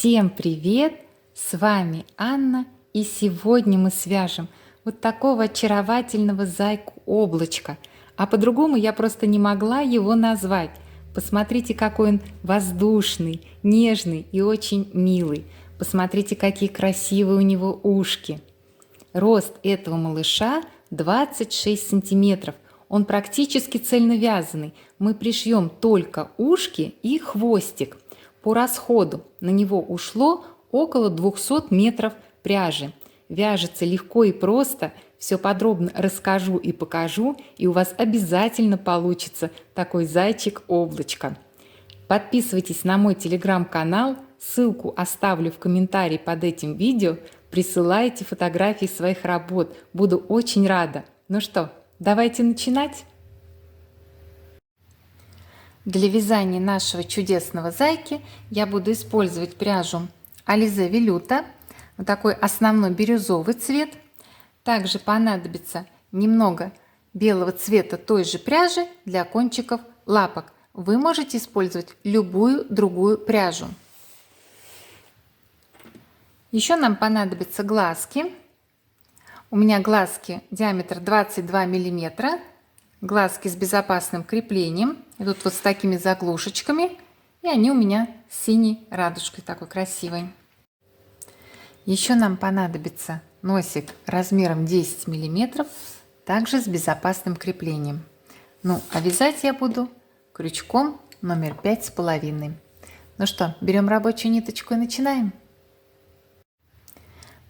Всем привет! С вами Анна, и сегодня мы свяжем вот такого очаровательного зайку-облачка, а по-другому я просто не могла его назвать. Посмотрите, какой он воздушный, нежный и очень милый. Посмотрите, какие красивые у него ушки. Рост этого малыша 26 сантиметров. Он практически цельновязанный. Мы пришьем только ушки и хвостик. По расходу на него ушло около 200 метров пряжи. Вяжется легко и просто. Все подробно расскажу и покажу, и у вас обязательно получится такой зайчик-облачко. Подписывайтесь на мой телеграм-канал, ссылку оставлю в комментарии под этим видео. Присылайте фотографии своих работ, буду очень рада. Ну что, давайте начинать. Для вязания нашего чудесного зайки я буду использовать пряжу Alize Velluto, вот такой основной бирюзовый цвет. Также понадобится немного белого цвета той же пряжи для кончиков лапок. Вы можете использовать любую другую пряжу. Еще нам понадобятся глазки. У меня глазки диаметр 22 миллиметра. Глазки с безопасным креплением. Идут вот с такими заглушечками. И они у меня с синей радужкой такой красивой. Еще нам понадобится носик размером 10 миллиметров. Также с безопасным креплением. Ну, а вязать я буду крючком номер 5,5. Ну что, берем рабочую ниточку и начинаем.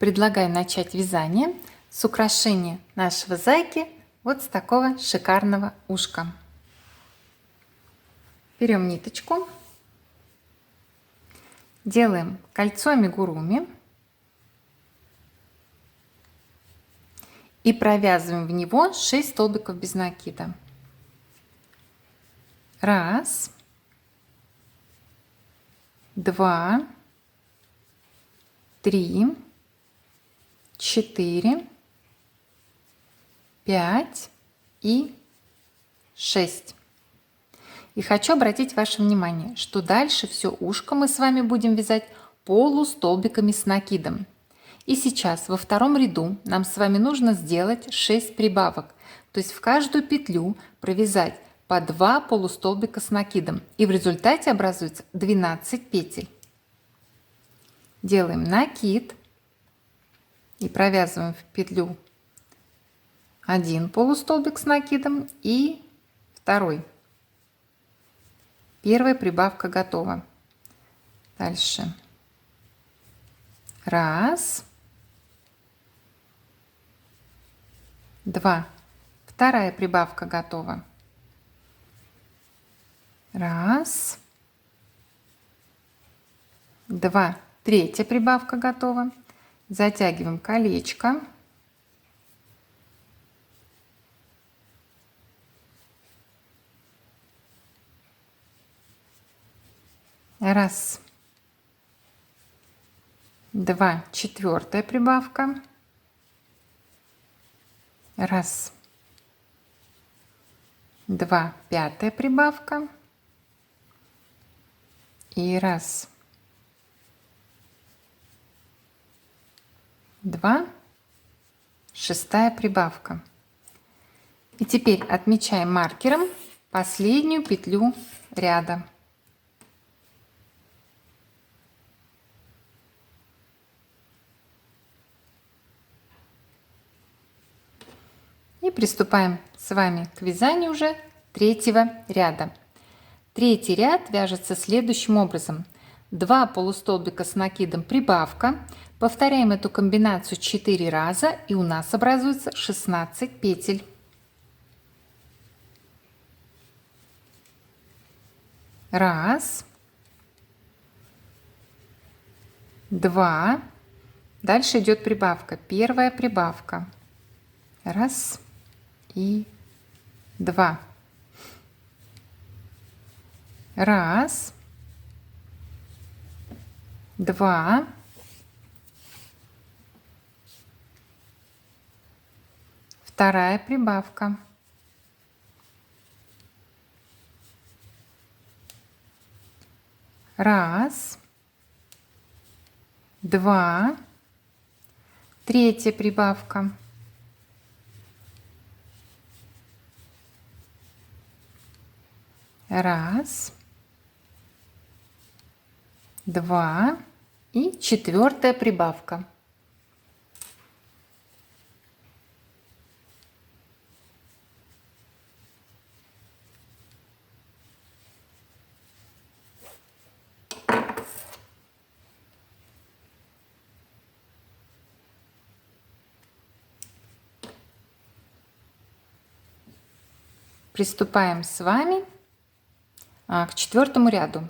Предлагаю начать вязание с украшения нашего зайки вот с такого шикарного ушка. Берем ниточку, делаем кольцо амигуруми и провязываем в него 6 столбиков без накида. 1, 2, 3, 4, 5 и 6. И хочу обратить ваше внимание, что дальше все ушко мы с вами будем вязать полустолбиками с накидом. И сейчас во втором ряду нам с вами нужно сделать 6 прибавок. То есть в каждую петлю провязать по 2 полустолбика с накидом. И в результате образуется 12 петель. Делаем накид и провязываем в петлю 1 полустолбик с накидом и второй. Первая прибавка готова. Дальше. 1, 2. Вторая прибавка готова. 1, 2. Третья прибавка готова. Затягиваем колечко. Раз, 2, четвертая прибавка. 1, 2, пятая прибавка. И 1, 2, шестая прибавка. И теперь отмечаем маркером последнюю петлю ряда. И приступаем с вами к вязанию уже третьего ряда. Третий ряд вяжется следующим образом. 2 полустолбика с накидом прибавка. Повторяем эту комбинацию 4 раза, и у нас образуется 16 петель. 1, 2. Дальше идет прибавка. Первая прибавка. 1 и 2. 1, 2. Вторая прибавка. 1, 2, третья прибавка, раз, два и четвертая прибавка. Приступаем с вами к четвертому ряду.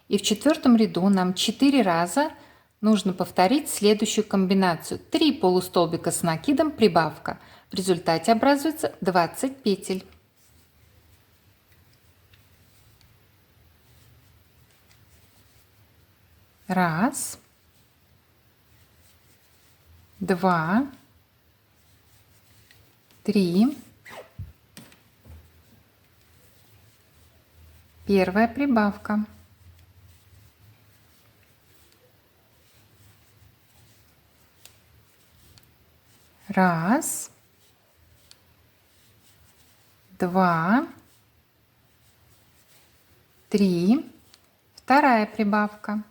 И в четвертом ряду нам 4 раза нужно повторить следующую комбинацию. 3 полустолбика с накидом, прибавка. В результате образуется 20 петель. Раз, два, три. Первая прибавка. Раз, два, три. Вторая прибавка.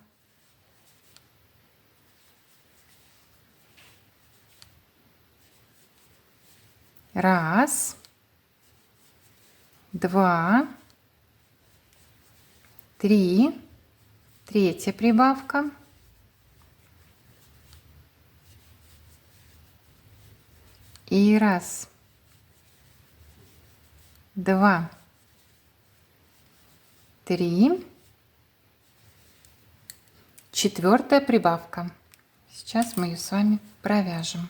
Раз, два, три. Третья прибавка. И раз, два, три. Четвертая прибавка. Сейчас мы ее с вами провяжем.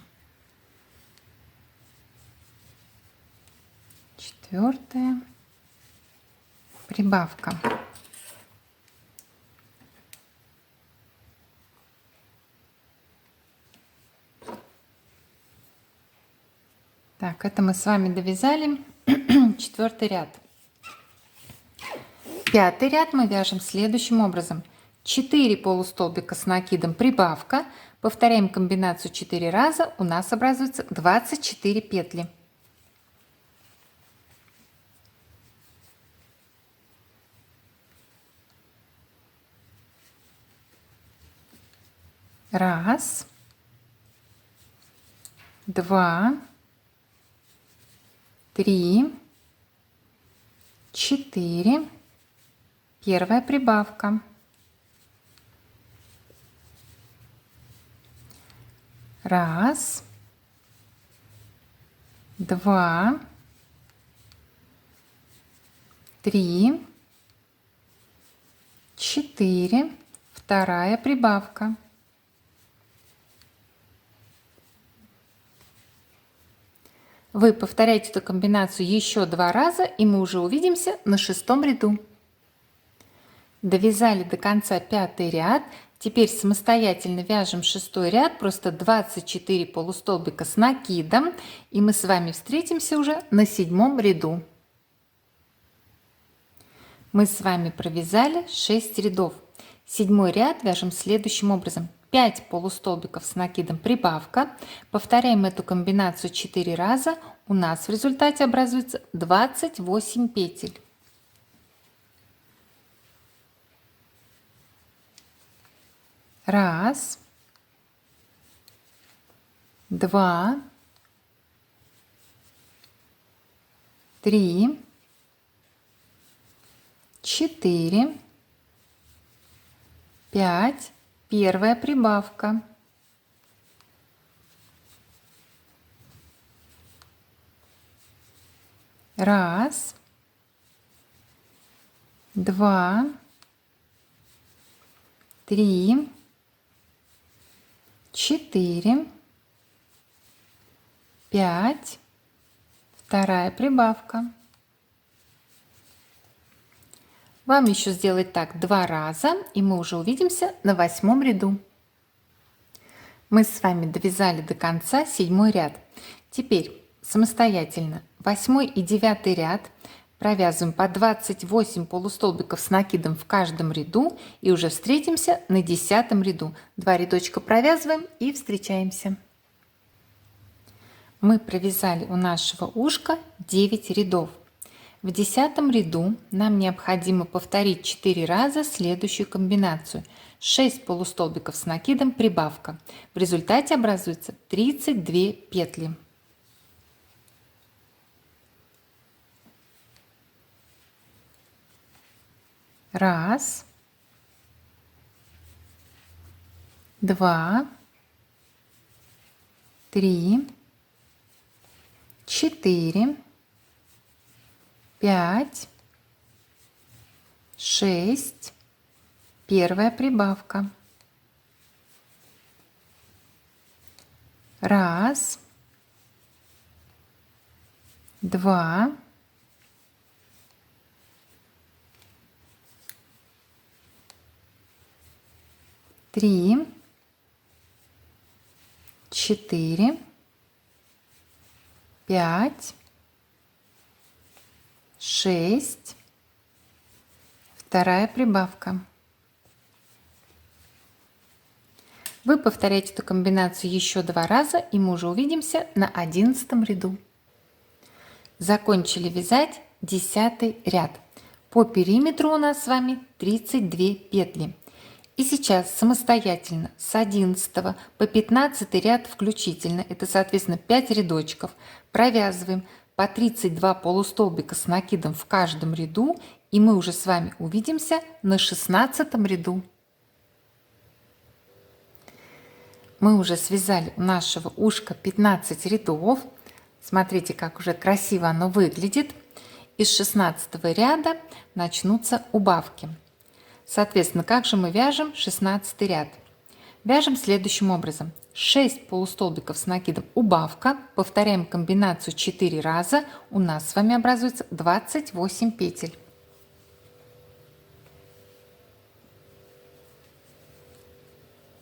Четвертая прибавка. Так, это мы с вами довязали четвертый ряд. Пятый ряд мы вяжем следующим образом. 4 полустолбика с накидом, прибавка. Повторяем комбинацию 4 раза. У нас образуется 24 петли. Раз, два, три, четыре. Первая прибавка. Раз, два, три, четыре. Вторая прибавка. Вы повторяете эту комбинацию еще 2 раза, и мы уже увидимся на 6-м ряду. Довязали до конца 5-й ряд. Теперь самостоятельно вяжем 6-й ряд, просто 24 полустолбика с накидом, и мы с вами встретимся уже на 7-м ряду. Мы с вами провязали 6 рядов. 7-й ряд вяжем следующим образом. 5 полустолбиков с накидом, прибавка. Повторяем эту комбинацию 4 раза. У нас в результате образуется 28 петель. Раз, два, три, четыре, пять. Первая прибавка. Раз, два, три, четыре, пять. Вторая прибавка. Вам еще сделать так 2 раза, и мы уже увидимся на 8-м ряду. Мы с вами довязали до конца 7-й ряд. Теперь самостоятельно 8-й и 9-й ряд Провязываем по 28 полустолбиков с накидом в каждом ряду и уже встретимся на 10 ряду. 2 рядочка провязываем и встречаемся. Мы провязали у нашего ушка 9 рядов. В 10 ряду нам необходимо повторить 4 раза следующую комбинацию. 6 полустолбиков с накидом, прибавка. В результате образуется 32 петли. Раз, два, три, 4, 5, 6, первая прибавка. Раз, два, три, 4, 5, 6, вторая прибавка. Вы повторяете эту комбинацию еще 2 раза, и мы уже увидимся на 11 ряду. Закончили вязать 10 ряд. По периметру у нас с вами 32 петли. И сейчас самостоятельно с 11 по 15 ряд включительно, это соответственно 5 рядочков, провязываем по 32 полустолбика с накидом в каждом ряду, и мы уже с вами увидимся на 16 ряду. Мы уже связали у нашего ушка 15 рядов. Смотрите, как уже красиво оно выглядит. Из 16 ряда начнутся убавки. Соответственно, как же мы вяжем 16 ряд? Вяжем следующим образом. 6 полустолбиков с накидом, убавка. Повторяем комбинацию 4 раза. У нас с вами образуется 28 петель.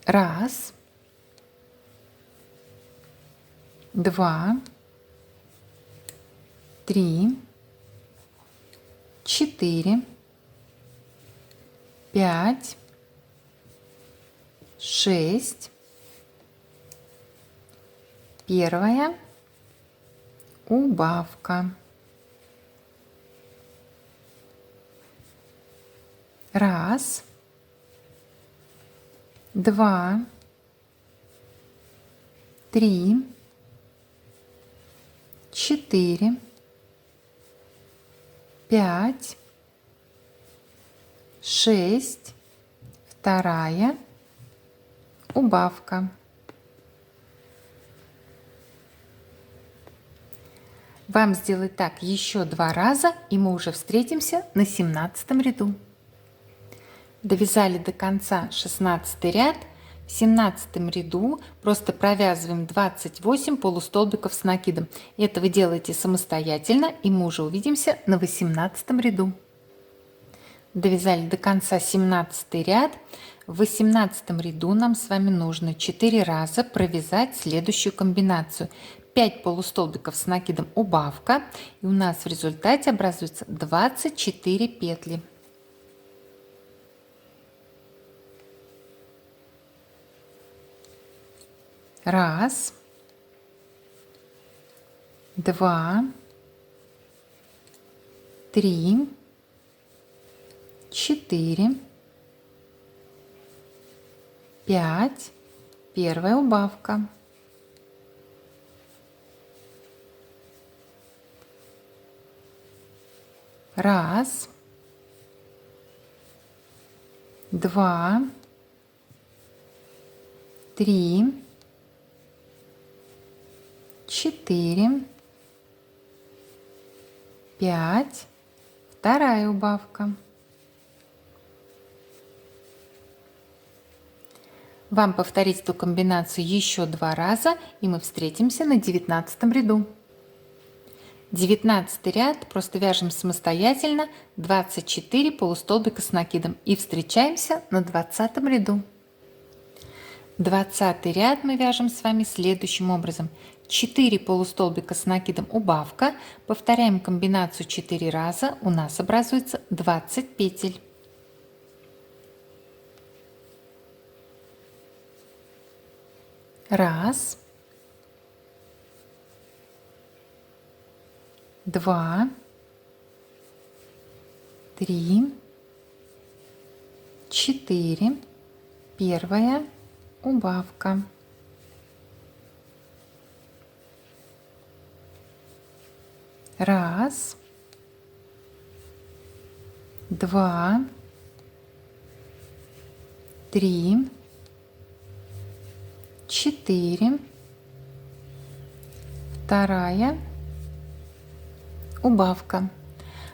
Раз, два, три, 4, 5, 6, первая убавка. Раз, два, три, 4, 5, 6, вторая убавка. Вам сделать так еще 2 раза, и мы уже встретимся на 17 ряду. Довязали до конца 16 ряд. В 17 ряду просто провязываем 28 полустолбиков с накидом. Это вы делаете самостоятельно, и мы уже увидимся на 18 ряду. Довязали до конца 17 ряд. В 18 ряду нам с вами нужно 4 раза провязать следующую комбинацию. 5 полустолбиков с накидом, убавка, и у нас в результате образуется 24 петли. Раз, два, три, 4, 5, первая убавка. Раз, два, три, 4, 5, вторая убавка. Вам повторить эту комбинацию еще 2 раза, и мы встретимся на 19 ряду. 19 ряд просто вяжем самостоятельно 24 полустолбика с накидом и встречаемся на 20 ряду. 20 ряд мы вяжем с вами следующим образом. 4 полустолбика с накидом убавка. Повторяем комбинацию 4 раза. У нас образуется 20 петель. Раз, два, три, четыре. Первая убавка. Раз, два, три, четыре. Вторая убавка.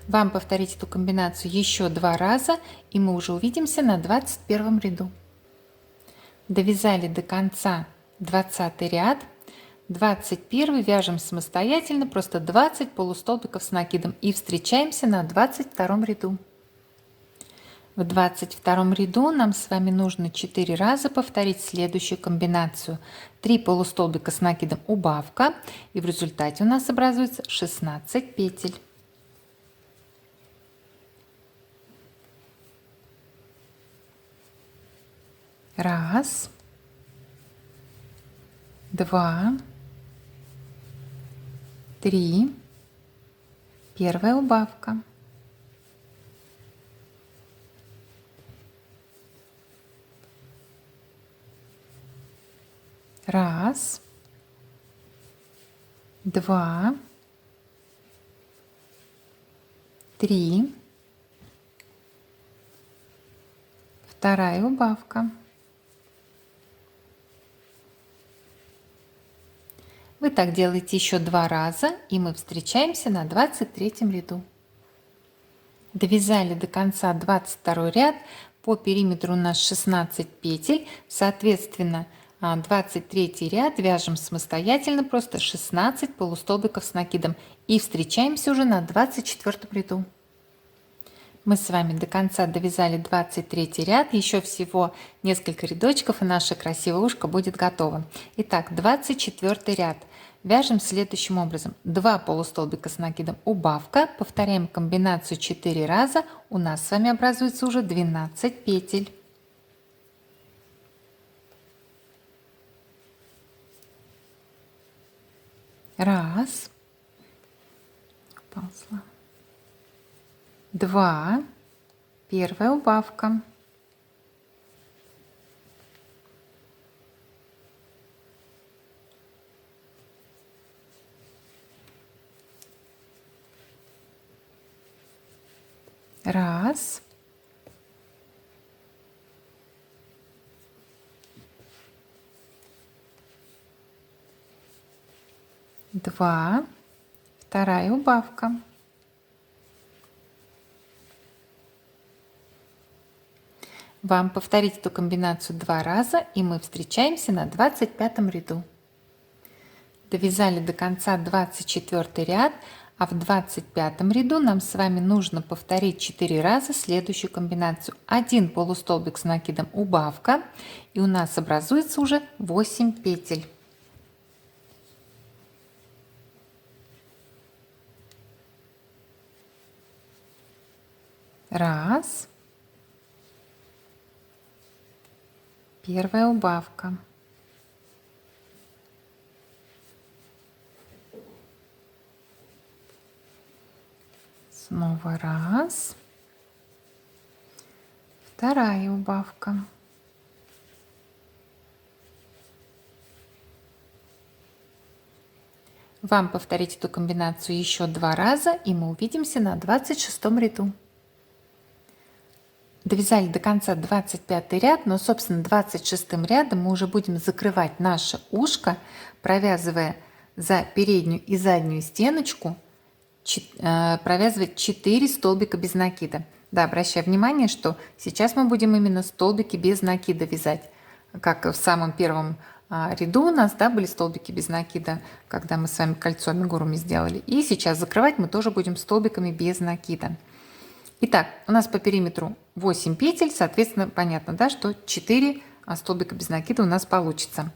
Вам повторить эту комбинацию еще 2 раза, и мы уже увидимся на 21 ряду. Довязали до конца 20 ряд. 21 вяжем самостоятельно, просто 20 полустолбиков с накидом, и встречаемся на 22 ряду. В 22 ряду нам с вами нужно 4 раза повторить следующую комбинацию. 3 полустолбика с накидом убавка, и в результате у нас образуется 16 петель. Раз, два, три. Первая убавка. Раз, два, три. Вторая убавка. Вы так делаете еще 2 раза, и мы встречаемся на 23 ряду. Довязали до конца 22 ряд. По периметру у нас 16 петель, соответственно, 23 ряд вяжем самостоятельно, просто 16 полустолбиков с накидом, и встречаемся уже на 24 ряду. Мы с вами до конца довязали 23 ряд, еще всего несколько рядочков, и наше красивое ушко будет готово. Итак, 24 ряд. Вяжем следующим образом. 2 полустолбика с накидом убавка, повторяем комбинацию 4 раза, у нас с вами образуется уже 12 петель. Раз, ползла. 2, первая убавка. Раз, два, вторая убавка. Вам повторить эту комбинацию 2 раза, и мы встречаемся на 25 ряду. Довязали до конца 24 ряд, а в 25 ряду нам с вами нужно повторить 4 раза следующую комбинацию. 1 полустолбик с накидом убавка, и у нас образуется уже 8 петель. Раз, первая убавка. Снова раз, вторая убавка. Вам повторить эту комбинацию еще 2 раза, и мы увидимся на 26 ряду. Довязали до конца 25 ряд, но, собственно, 26 рядом мы уже будем закрывать наше ушко, провязывая за переднюю и заднюю стеночку, провязывать 4 столбика без накида. Да, обращаю внимание, что сейчас мы будем именно столбики без накида вязать. Как в самом первом ряду у нас, да, были столбики без накида, когда мы с вами кольцо амигуруми сделали. И сейчас закрывать мы тоже будем столбиками без накида. Итак, у нас по периметру 8 петель, соответственно, понятно, да, что 4 столбика без накида у нас получится.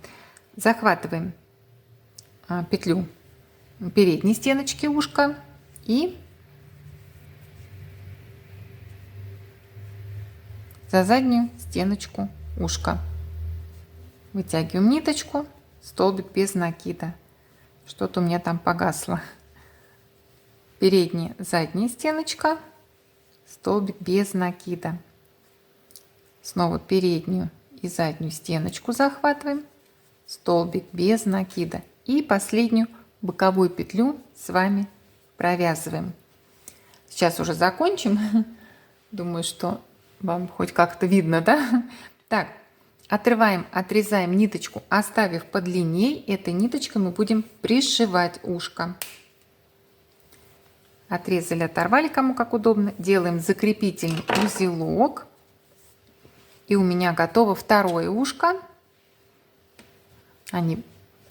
Захватываем петлю передней стеночки ушка и за заднюю стеночку ушка. Вытягиваем ниточку, столбик без накида. Что-то у меня там погасло. Передняя, задняя стеночка, столбик без накида. Снова переднюю и заднюю стеночку захватываем, столбик без накида. И последнюю боковую петлю с вами провязываем. Сейчас уже закончим. Думаю, что вам хоть как-то видно, да? Так, отрезаем ниточку, оставив подлинней. Этой ниточкой мы будем пришивать ушко. Отрезали, оторвали, кому как удобно. Делаем закрепительный узелок. И у меня готово второе ушко. Они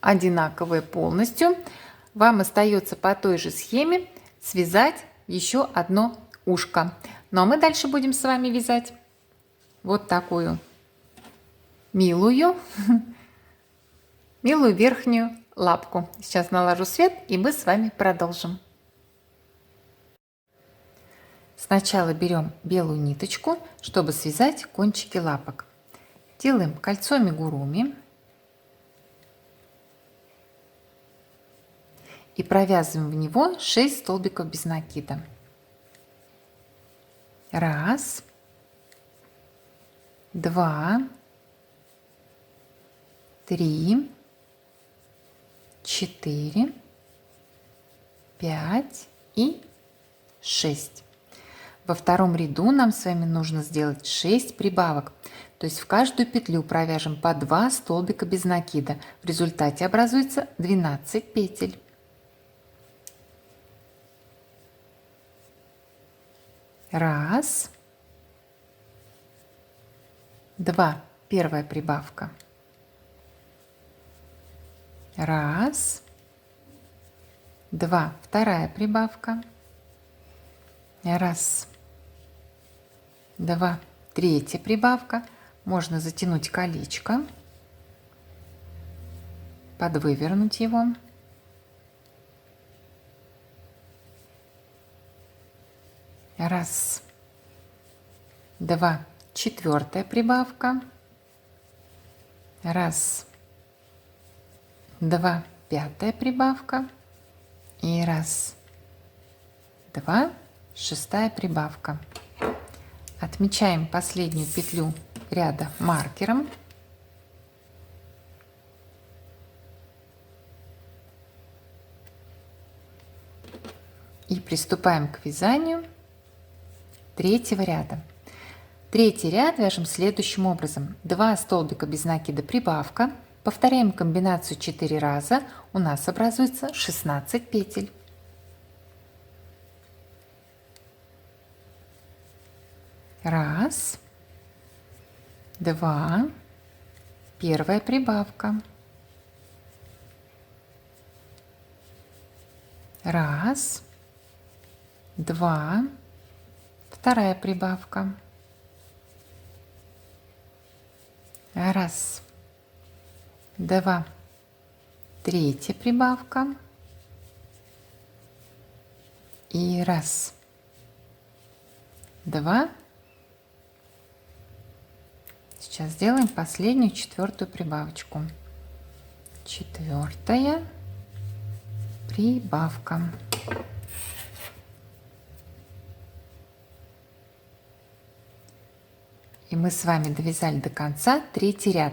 одинаковые полностью. Вам остается по той же схеме связать еще одно ушко. Ну а мы дальше будем с вами вязать вот такую милую верхнюю лапку. Сейчас наложу свет, и мы с вами продолжим. Сначала берем белую ниточку, чтобы связать кончики лапок. Делаем кольцо амигуруми и провязываем в него 6 столбиков без накида. 1, 2, 3, 4, 5 и 6. Во втором ряду нам с вами нужно сделать 6 прибавок. То есть в каждую петлю провяжем по 2 столбика без накида. В результате образуется 12 петель. 1, 2, первая прибавка. 1, 2, вторая прибавка. 1, 2, третья прибавка. Можно затянуть колечко, подвывернуть его. 1, 2, четвертая прибавка. 1, 2, пятая прибавка. И 1, 2, шестая прибавка. Отмечаем последнюю петлю ряда маркером. И приступаем к вязанию третьего ряда. Третий ряд вяжем следующим образом. 2 столбика без накида прибавка. Повторяем комбинацию 4 раза. У нас образуется 16 петель. 1, 2, первая прибавка. 1, 2, вторая прибавка. 1, 2, третья прибавка. И 1, 2. Сейчас сделаем последнюю, четвертую прибавочку. Четвертая прибавка. И мы с вами довязали до конца третий ряд.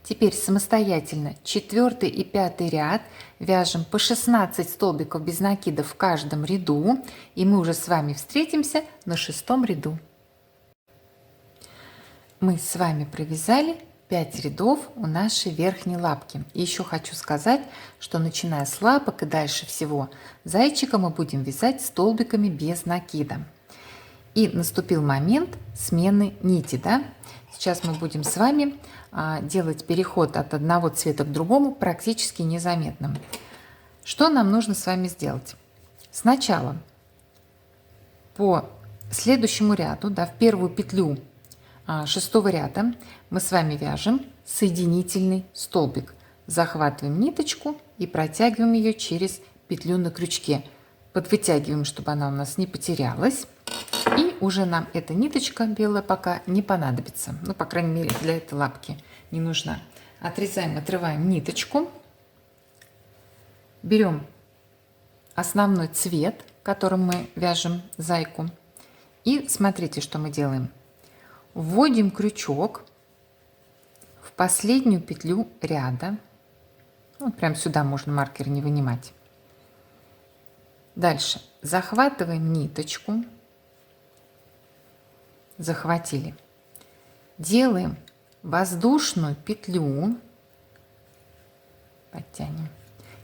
Теперь самостоятельно 4 и 5 ряд вяжем по 16 столбиков без накида в каждом ряду. И мы уже с вами встретимся на 6-м ряду. Мы с вами провязали 5 рядов у нашей верхней лапки. И еще хочу сказать, что начиная с лапок и дальше всего зайчика мы будем вязать столбиками без накида. И наступил момент смены нити, да? Сейчас мы будем с вами делать переход от одного цвета к другому практически незаметным. Что нам нужно с вами сделать? Сначала по следующему ряду, да, в первую петлю 6 ряда мы с вами вяжем соединительный столбик. Захватываем ниточку и протягиваем ее через петлю на крючке. Подвытягиваем, чтобы она у нас не потерялась. И уже нам эта ниточка белая пока не понадобится. Ну, по крайней мере, для этой лапки не нужна. Отрезаем, отрываем ниточку. Берем основной цвет, которым мы вяжем зайку. И смотрите, что мы делаем. Вводим крючок в последнюю петлю ряда. Вот прям сюда можно маркер не вынимать. Дальше захватываем ниточку. Захватили. Делаем воздушную петлю. Подтянем.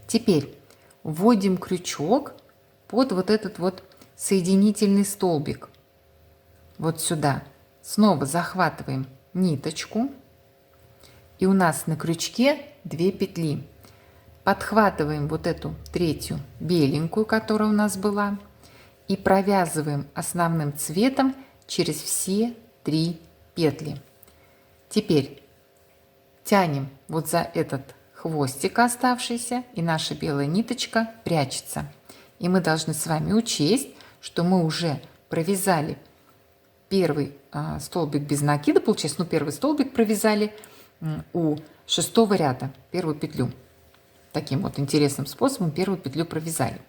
Теперь вводим крючок под вот этот вот соединительный столбик. Вот сюда. Снова захватываем ниточку. И у нас на крючке 2 петли. Подхватываем вот эту третью беленькую, которая у нас была. И провязываем основным цветом через все 3 петли. Теперь тянем вот за этот хвостик оставшийся, и наша белая ниточка прячется. И мы должны с вами учесть, что мы уже провязали первый столбик без накида, получается, первый столбик провязали у 6 ряда, первую петлю. Таким вот интересным способом первую петлю провязали.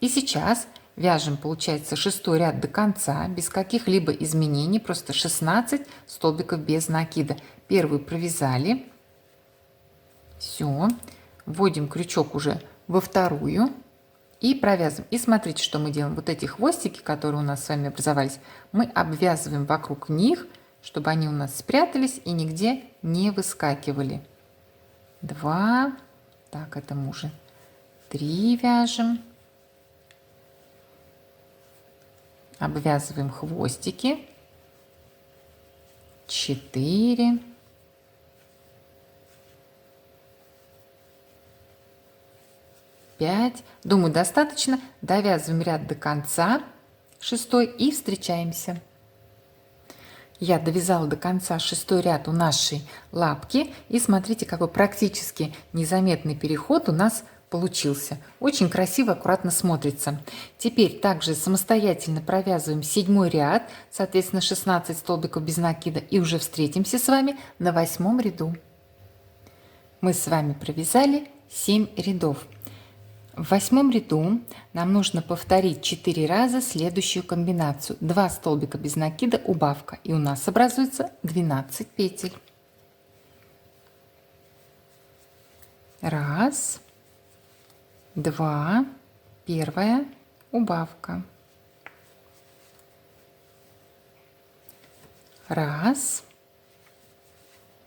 И сейчас вяжем, получается, 6 ряд до конца, без каких-либо изменений, просто 16 столбиков без накида. Первую провязали. Все. Вводим крючок уже во вторую и провязываем. И смотрите, что мы делаем. Вот эти хвостики, которые у нас с вами образовались, мы обвязываем вокруг них, чтобы они у нас спрятались и нигде не выскакивали. 2. Так, это мы уже 3 вяжем. Обвязываем хвостики. 4. 5. Думаю, достаточно. Довязываем ряд до конца, 6 и встречаемся. Я довязала до конца 6 ряд у нашей лапки. И смотрите, какой практически незаметный переход у нас получился. Очень красиво, аккуратно смотрится. Теперь также самостоятельно провязываем 7 ряд, соответственно 16 столбиков без накида. И уже встретимся с вами на 8 ряду. Мы с вами провязали 7 рядов. В 8 ряду нам нужно повторить 4 раза следующую комбинацию. 2 столбика без накида, убавка. И у нас образуется 12 петель. 1, 2, первая убавка. 1,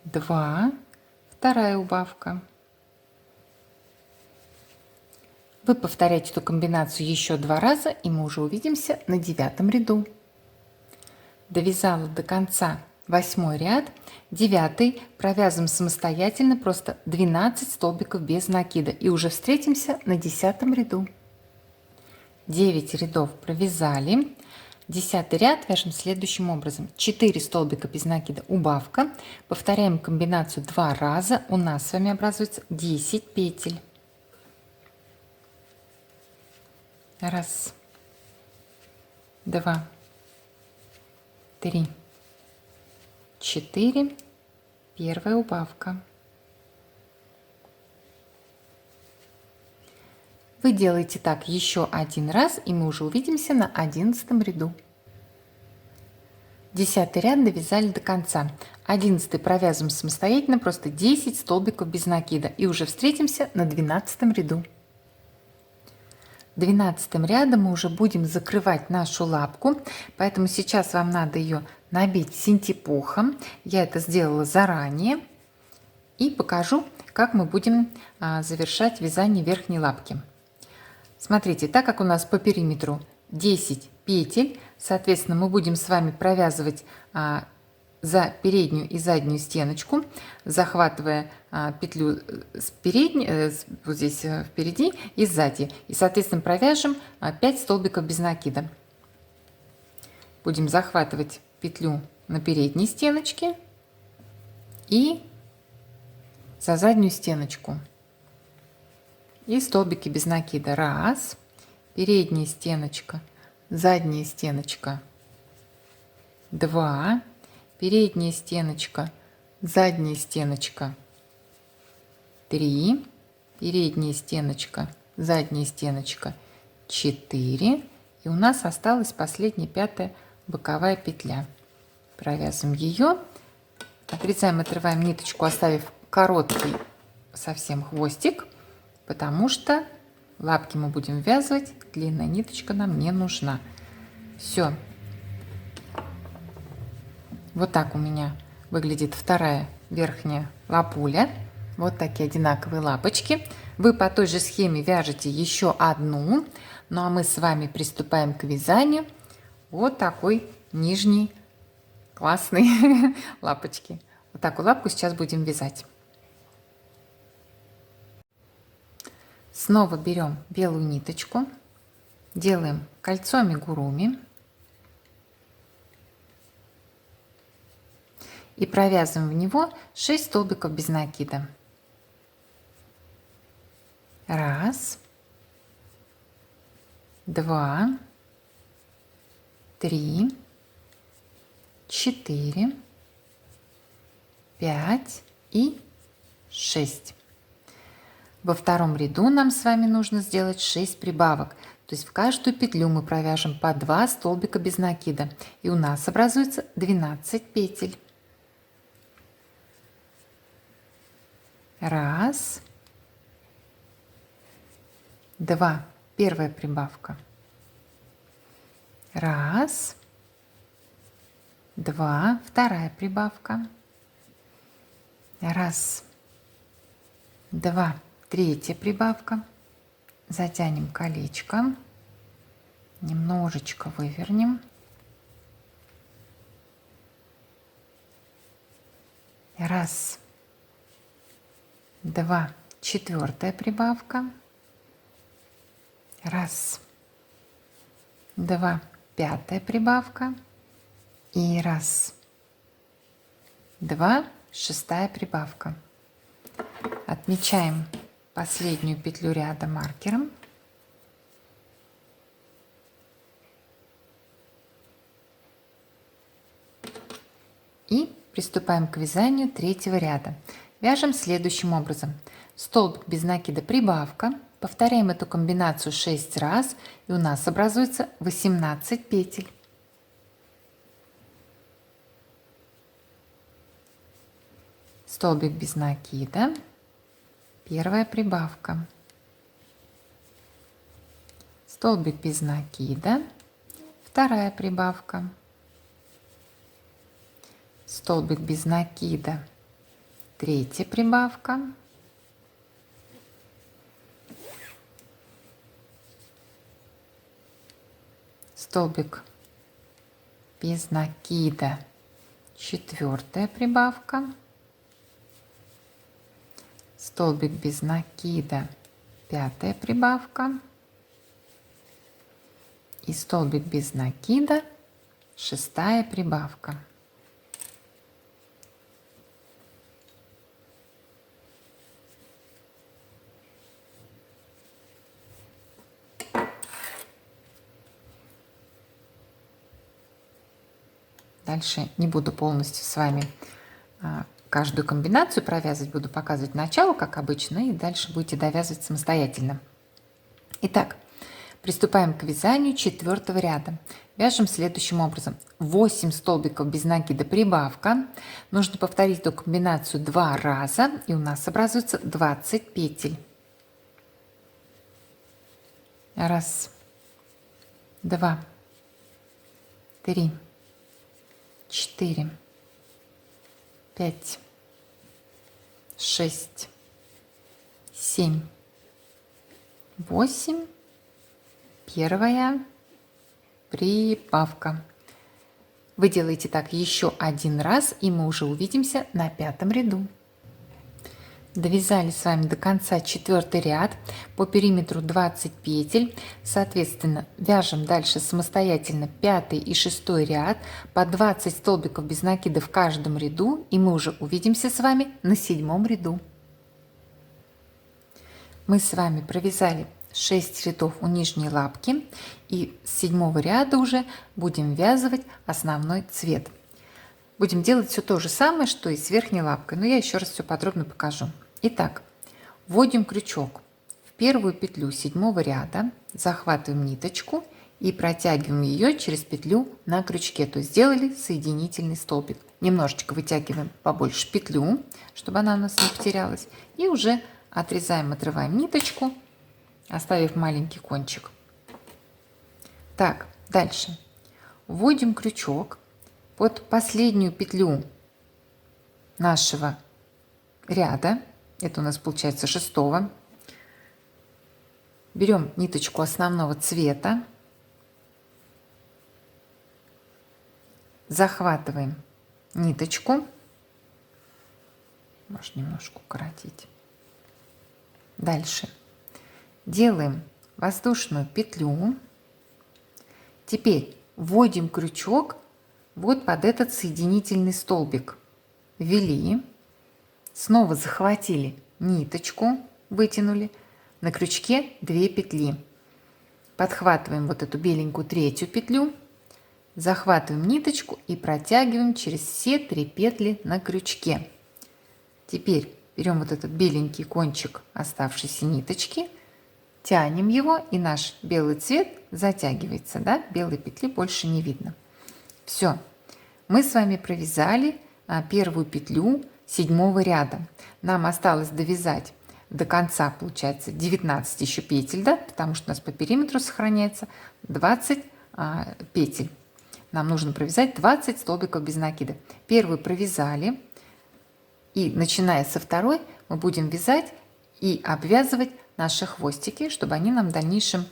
2, вторая убавка. Вы повторяете эту комбинацию еще 2 раза, и мы уже увидимся на 9 ряду. Довязала до конца 8 ряд, 9 провязываем самостоятельно просто 12 столбиков без накида, и уже встретимся на 10 ряду. 9 рядов провязали. 10 ряд вяжем следующим образом. 4 столбика без накида, убавка. Повторяем комбинацию 2 раза, у нас с вами образуется 10 петель. 1, 2, 3, 4, первая убавка. Вы делаете так еще 1 раз, и мы уже увидимся на 11 ряду. 10 ряд довязали до конца. 11 провязываем самостоятельно, просто 10 столбиков без накида, и уже встретимся на 12 ряду. 12 рядом мы уже будем закрывать нашу лапку, поэтому сейчас вам надо ее набить синтепухом. Я это сделала заранее и покажу, как мы будем завершать вязание верхней лапки. Смотрите, так как у нас по периметру 10 петель, соответственно, мы будем с вами провязывать за переднюю и заднюю стеночку, захватывая петлю с передней, вот здесь впереди и сзади. И, соответственно, провяжем 5 столбиков без накида. Будем захватывать петлю на передней стеночке и за заднюю стеночку. И столбики без накида. Раз, передняя стеночка, задняя стеночка. Два, передняя стеночка, задняя стеночка. Три, передняя стеночка, задняя стеночка. 4. И у нас осталась последняя, 5-я боковая петля. Провязываем ее. Отрезаем, отрываем ниточку, оставив короткий совсем хвостик, потому что лапки мы будем вязывать, длинная ниточка нам не нужна. Все. Вот так у меня выглядит вторая верхняя лапуля. Вот такие одинаковые лапочки. Вы по той же схеме вяжете еще одну. Ну а мы с вами приступаем к вязанию вот такой нижней классной лапочки. Вот такую лапку сейчас будем вязать. Снова берем белую ниточку, делаем кольцо амигуруми и провязываем в него 6 столбиков без накида. Раз, два, три, 4, 5 и 6. Во втором ряду нам с вами нужно сделать 6 прибавок. То есть в каждую петлю мы провяжем по 2 столбика без накида. И у нас образуется 12 петель. Раз, два. Первая прибавка. Раз, два. Вторая прибавка. Раз, два. Третья прибавка. Затянем колечко. Немножечко вывернем. Раз, два. Четвертая прибавка. Раз, два. Пятая прибавка. И раз, два. Шестая прибавка. Отмечаем последнюю петлю ряда маркером. И приступаем к вязанию третьего ряда. Вяжем следующим образом. Столбик без накида, прибавка. Повторяем эту комбинацию 6 раз, и у нас образуется 18 петель. Столбик без накида, первая прибавка. Столбик без накида, вторая прибавка. Столбик без накида, третья прибавка. Столбик без накида, четвертая прибавка. Столбик без накида, пятая прибавка. И столбик без накида, шестая прибавка. Дальше не буду полностью с вами каждую комбинацию провязывать, буду показывать начало, как обычно, и дальше будете довязывать самостоятельно. Итак, приступаем к вязанию четвертого ряда. Вяжем следующим образом. 8 столбиков без накида, прибавка. Нужно повторить эту комбинацию 2 раза, и у нас образуется 20 петель. Раз, два, три, 4, 5, 6, 7, 8. Первая прибавка. Вы делаете так еще один раз, и мы уже увидимся на 5-м ряду. Довязали с вами до конца 4 ряд, по периметру 20 петель, соответственно вяжем дальше самостоятельно 5 и 6 ряд, по 20 столбиков без накида в каждом ряду, и мы уже увидимся с вами на 7 ряду. Мы с вами провязали 6 рядов у нижней лапки, и с 7 ряда уже будем ввязывать основной цвет. Будем делать все то же самое, что и с верхней лапкой, но я еще раз все подробно покажу. Итак, вводим крючок в первую петлю 7 ряда, захватываем ниточку и протягиваем ее через петлю на крючке, то есть сделали соединительный столбик. Немножечко вытягиваем побольше петлю, чтобы она у нас не потерялась, и уже отрезаем, отрываем ниточку, оставив маленький кончик. Так, дальше вводим крючок под последнюю петлю нашего ряда, это у нас получается 6-го. Берем ниточку основного цвета, захватываем ниточку, можно немножко укоротить. Дальше делаем воздушную петлю. Теперь вводим крючок вот под этот соединительный столбик. Ввели, снова захватили ниточку, вытянули, на крючке 2 петли. Подхватываем вот эту беленькую 3-ю петлю, захватываем ниточку и протягиваем через все 3 петли на крючке. Теперь берем вот этот беленький кончик оставшейся ниточки, тянем его, и наш белый цвет затягивается, да? Белой петли больше не видно. Все, мы с вами провязали первую петлю 7 ряда. Нам осталось довязать до конца, получается, 19 еще петель, да? Потому что у нас по периметру сохраняется 20 петель. Нам нужно провязать 20 столбиков без накида. Первую провязали, и начиная со второй мы будем вязать и обвязывать наши хвостики, чтобы они нам в дальнейшем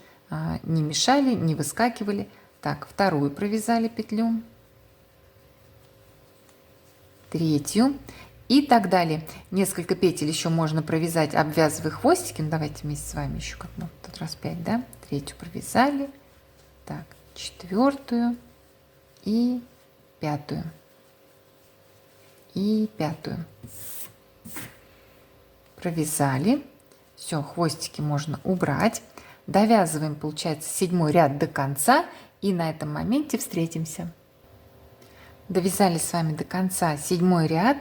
не мешали, не выскакивали. Так, вторую провязали петлю, 3-ю и так далее. Несколько петель еще можно провязать, обвязывая хвостики. Ну, давайте вместе с вами еще как ну, в тот раз 5, да? 3-ю провязали, так, 4-ю и 5-ю. И 5-ю. Провязали. Все, хвостики можно убрать. Довязываем, получается, 7 ряд до конца, и на этом моменте встретимся. Довязали с вами до конца 7 ряд.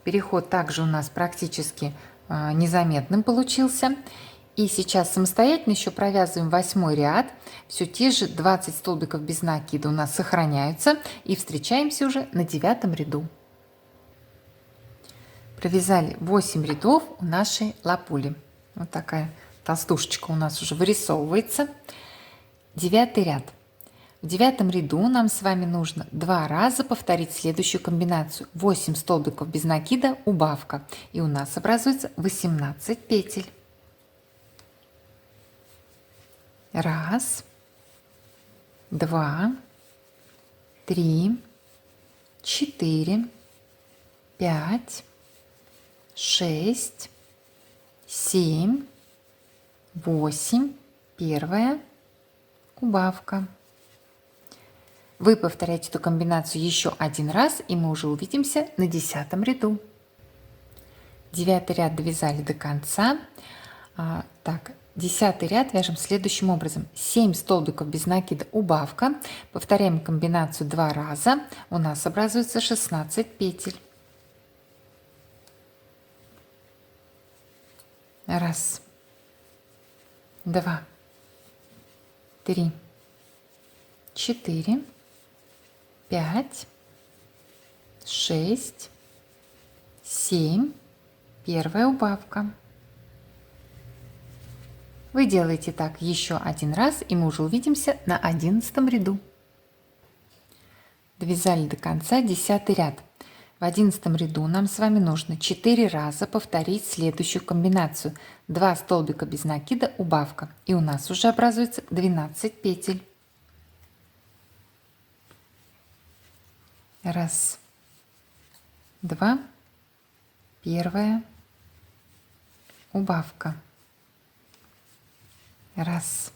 Переход также у нас практически незаметным получился. И сейчас самостоятельно еще провязываем 8 ряд. Все те же 20 столбиков без накида у нас сохраняются. И встречаемся уже на 9 ряду. Провязали 8 рядов у нашей лапули. Вот такая толстушечка у нас уже вырисовывается. 9 ряд. В 9 ряду нам с вами нужно 2 раза повторить следующую комбинацию. 8 столбиков без накида, убавка. И у нас образуется 18 петель. Раз, 2, 3, 4, 5, 6, 7, 8, первая убавка. Вы повторяете эту комбинацию еще 1 раз, и мы уже увидимся на 10 ряду. 9 ряд довязали до конца. Так, 10 ряд вяжем следующим образом. 7 столбиков без накида, убавка. Повторяем комбинацию 2 раза. У нас образуется 16 петель. Раз, 2, 3, 4, 5, 6, 7, первая убавка. Вы делаете так еще 1 раз, и мы уже увидимся на 11 ряду. Довязали до конца 10 ряд. В 11 ряду нам с вами нужно 4 раза повторить следующую комбинацию. 2 столбика без накида, убавка. И у нас уже образуется 12 петель. Раз, 2, первая, убавка. Раз,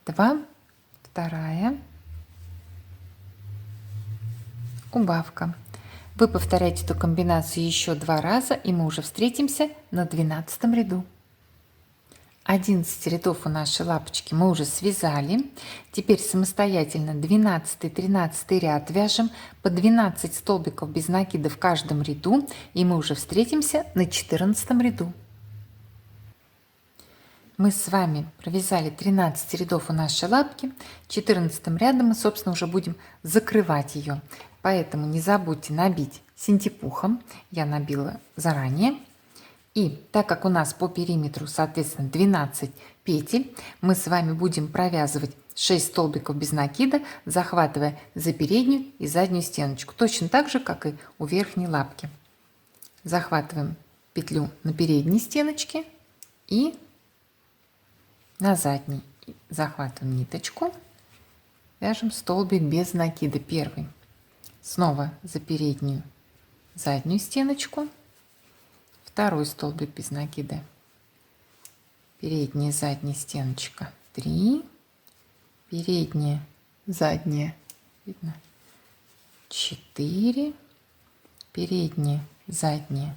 два, вторая, убавка. Вы повторяете эту комбинацию еще 2 раза, и мы уже встретимся на 12 ряду. 11 рядов у нашей лапочки мы уже связали. Теперь самостоятельно 12-13 ряд вяжем по 12 столбиков без накида в каждом ряду, и мы уже встретимся на 14 ряду. Мы с вами провязали 13 рядов у нашей лапки. 14 рядом мы, собственно, уже будем закрывать ее. Поэтому не забудьте набить синтепухом. Я набила заранее. И так как у нас по периметру, соответственно, 12 петель, мы с вами будем провязывать 6 столбиков без накида, захватывая за переднюю и заднюю стеночку. Точно так же, как и у верхней лапки. Захватываем петлю на передней стеночке и на задней. Захватываем ниточку, вяжем столбик без накида первый. Снова за переднюю заднюю стеночку. Второй столбик без накида. Передняя, задняя стеночка 3. Передняя, задняя, видно, 4. Передняя, задняя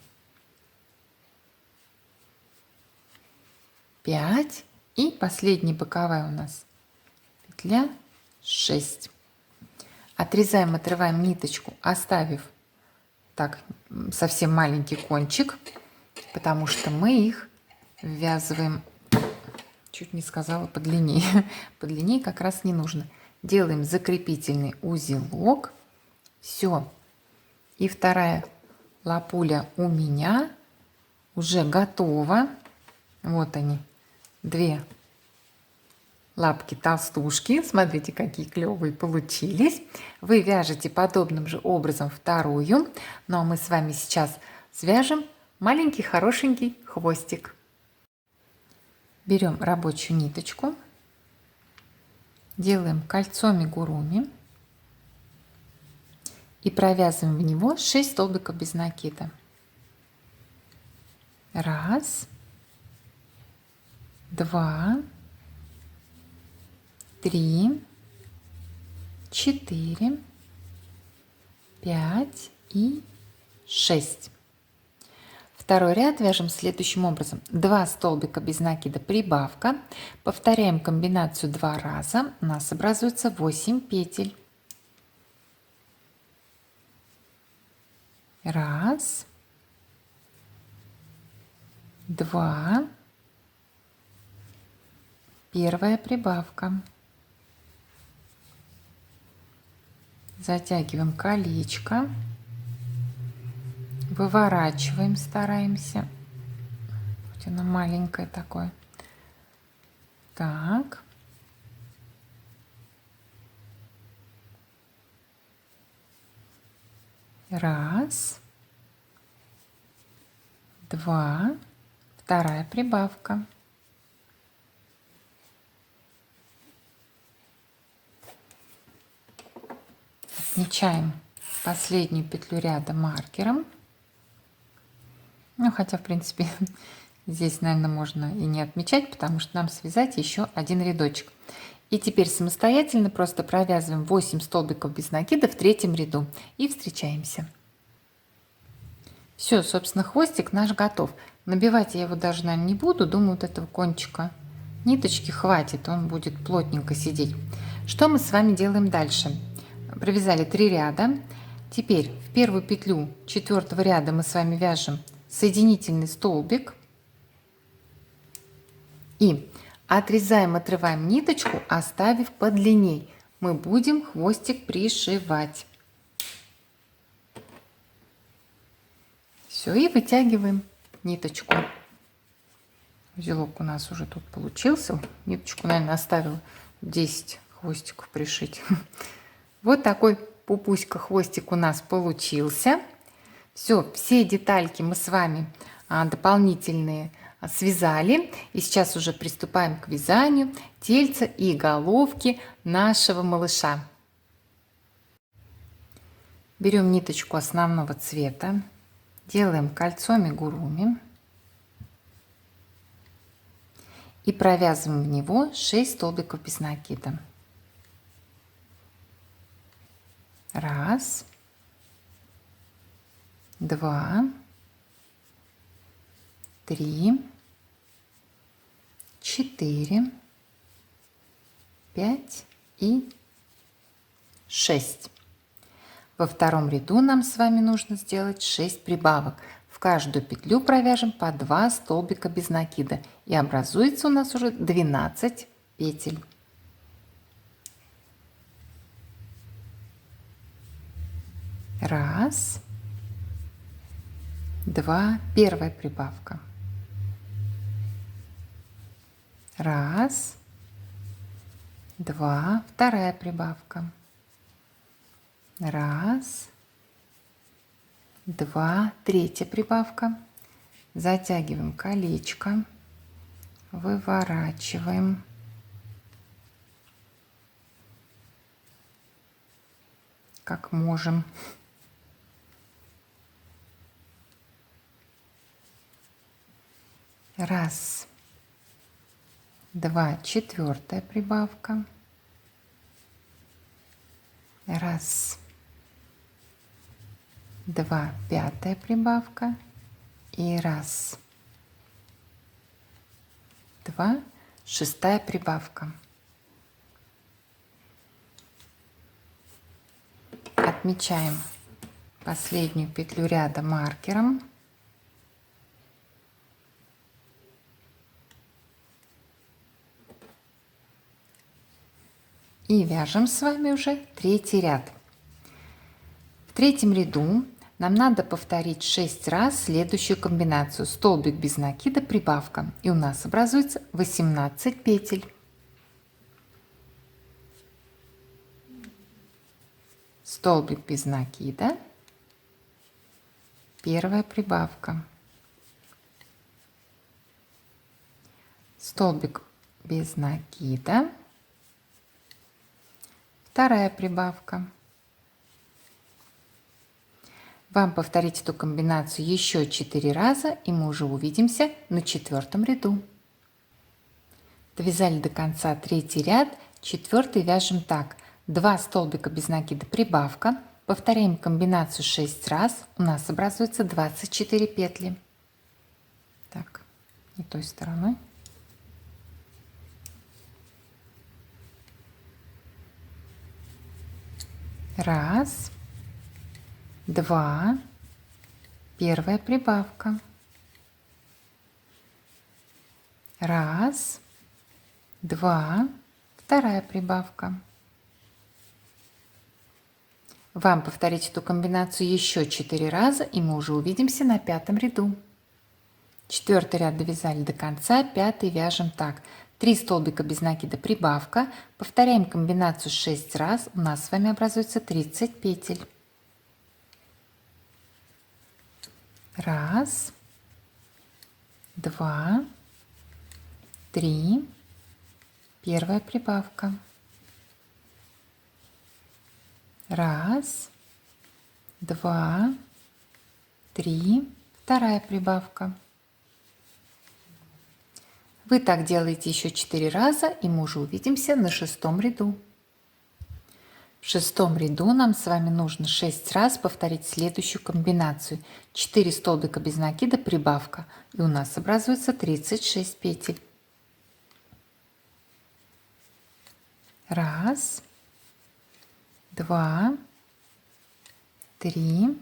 5. И последняя боковая у нас петля 6. Отрезаем, отрываем ниточку, оставив так совсем маленький кончик, потому что мы их ввязываем, чуть не сказала, подлиннее. Подлиннее как раз не нужно. Делаем закрепительный узелок. Все. И вторая лапуля у меня уже готова. Вот они, 2 лапки-толстушки. Смотрите, какие клевые получились. Вы вяжете подобным же образом вторую. Ну а мы с вами сейчас свяжем маленький хорошенький хвостик. Берем рабочую ниточку, делаем кольцо амигуруми и провязываем в него 6 столбиков без накида. 1, 2, 3, 4, 5 и 6. Второй ряд вяжем следующим образом. 2 столбика без накида, прибавка. Повторяем комбинацию 2 раза. У нас образуется 8 петель. 1, 2, первая прибавка. Затягиваем колечко, выворачиваем, стараемся, хоть оно маленькое такое. Так. Раз, 2, вторая прибавка. Отмечаем последнюю петлю ряда маркером. Ну, хотя, в принципе, здесь, наверное, можно и не отмечать, потому что нам связать еще один рядочек. И теперь самостоятельно просто провязываем 8 столбиков без накида в 3 ряду и встречаемся. Все, собственно, хвостик наш готов. Набивать я его даже, наверное, не буду. Думаю, вот этого кончика ниточки хватит, он будет плотненько сидеть. Что мы с вами делаем дальше? Провязали 3 ряда. Теперь в первую петлю 4-го ряда мы с вами вяжем соединительный столбик и отрезаем, отрываем ниточку, оставив подлинней. Мы будем хвостик пришивать. Все, и вытягиваем ниточку. Узелок у нас уже тут получился. Ниточку, наверное, оставила 10 хвостиков пришить. Вот такой пупуська хвостик у нас получился. Все детальки мы с вами дополнительные связали. И сейчас уже приступаем к вязанию тельца и головки нашего малыша. Берем ниточку основного цвета, делаем кольцо амигуруми, и провязываем в него 6 столбиков без накида. 1, 2, 3, 4, 5 и 6. Во втором ряду нам с вами нужно сделать 6 прибавок. В каждую петлю провяжем по 2 столбика без накида, и образуется у нас уже 12 петель. Раз, два, первая прибавка. Раз, два, вторая прибавка. Раз, два, третья прибавка. Затягиваем колечко, выворачиваем. Как можем. Раз, два, четвертая прибавка. Раз, два, пятая прибавка. И раз, два, шестая прибавка. Отмечаем последнюю петлю ряда маркером. И вяжем с вами уже третий ряд. В третьем ряду нам надо повторить 6 раз следующую комбинацию: столбик без накида, прибавка, и у нас образуется 18 петель. Столбик без накида, первая прибавка, столбик без накида, вторая прибавка. Вам повторить эту комбинацию еще 4 раза, и мы уже увидимся на четвертом ряду. Довязали до конца третий ряд, четвертый вяжем так: 2 столбика без накида, прибавка, повторяем комбинацию 6 раз, у нас образуется 24 петли. Так, не той стороной. Раз, два, первая прибавка. Раз, два, вторая прибавка. Вам повторить эту комбинацию еще 4 раза, и мы уже увидимся на пятом ряду. Четвертый ряд довязали до конца, пятый вяжем так: 3 столбика без накида, прибавка, повторяем комбинацию 6 раз, у нас с вами образуется 30 петель. Раз, два, три, первая прибавка. Раз, два, три, вторая прибавка. Вы так делаете еще 4 раза, и мы уже увидимся на шестом ряду. В шестом ряду нам с вами нужно 6 раз повторить следующую комбинацию: 4 столбика без накида, прибавка, и у нас образуется 36 петель. Раз, два, три,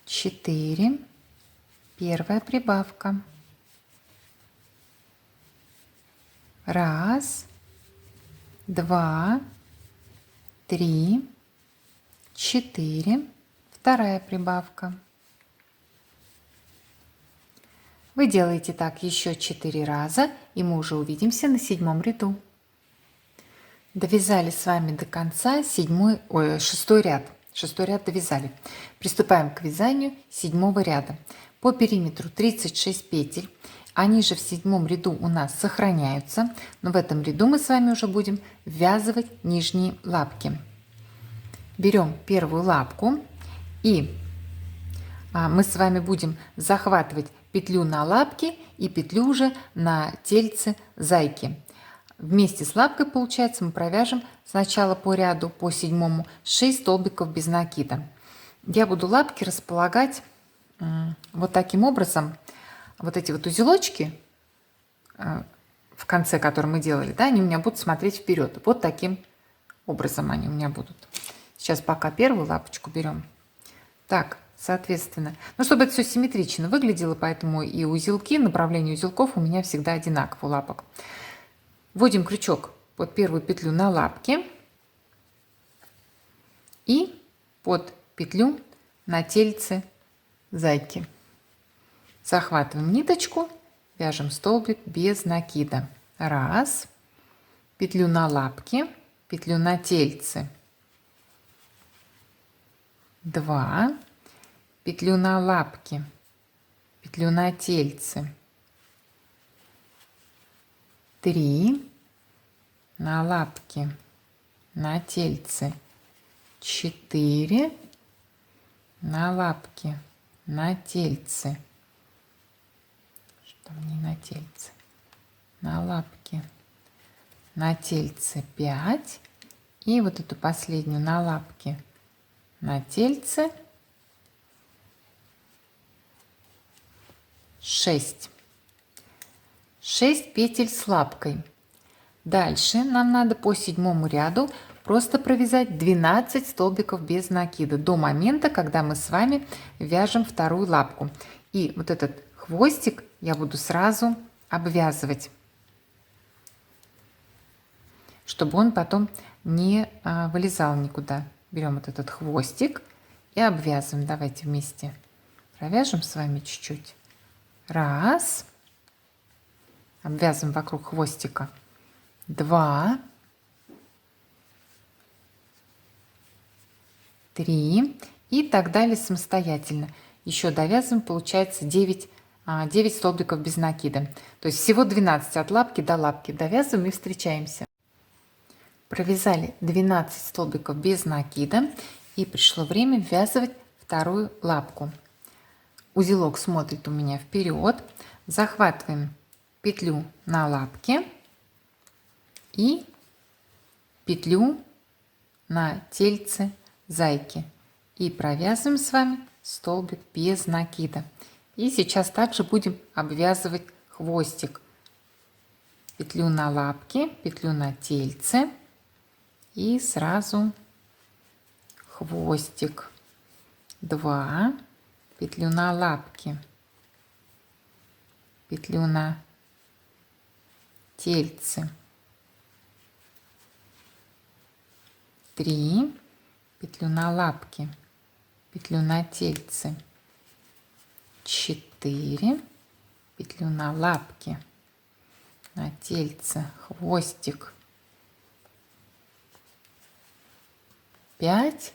четыре, первая прибавка. Раз, два, три, четыре, вторая прибавка. Вы делаете так еще 4 раза, и мы уже увидимся на седьмом ряду. Довязали с вами до конца шестой ряд. Шестой ряд довязали. Приступаем к вязанию седьмого ряда. По периметру 36 петель. Они же в седьмом ряду у нас сохраняются, но в этом ряду мы с вами уже будем ввязывать нижние лапки. Берем первую лапку, и мы с вами будем захватывать петлю на лапке и петлю уже на тельце зайки. Вместе с лапкой, получается, мы провяжем сначала по ряду, по 7, 6 столбиков без накида. Я буду лапки располагать вот таким образом. Вот эти вот узелочки в конце, которые мы делали, да, они у меня будут смотреть вперед. Вот таким образом они у меня будут. Сейчас пока первую лапочку берем. Так, соответственно, ну, чтобы это все симметрично выглядело, поэтому и узелки, направление узелков у меня всегда одинаково у лапок. Вводим крючок под первую петлю на лапке и под петлю на тельце зайки. Захватываем ниточку, вяжем столбик без накида. Раз, петлю на лапке, петлю на тельце. 2, петлю на лапке, петлю на тельце. 3, на лапке, на тельце. 4, на лапке, на тельце. Что мне на тельце? На лапке, на тельце 5. И вот эту последнюю на лапке, на тельце 6. 6 петель с лапкой. Дальше нам надо по 7 ряду просто провязать 12 столбиков без накида до момента, когда мы с вами вяжем вторую лапку. И вот этот хвостик я буду сразу обвязывать, чтобы он потом не вылезал никуда. Берем вот этот хвостик и обвязываем. Давайте вместе провяжем с вами чуть-чуть. Раз. Обвязываем вокруг хвостика. 2. 3. И так далее самостоятельно. Еще довязываем, получается 9 столбиков без накида. То есть всего 12 от лапки до лапки. Довязываем и встречаемся. Провязали 12 столбиков без накида. И пришло время ввязывать вторую лапку. Узелок смотрит у меня вперед. Захватываем петлю на лапке и петлю на тельце зайки. И провязываем с вами столбик без накида. И сейчас также будем обвязывать хвостик. Петлю на лапке, петлю на тельце и сразу хвостик. 2, петлю на лапке, петлю на тельце. 3, петлю на лапке, петлю на тельце. 4, петлю на лапке, на тельце, хвостик. 5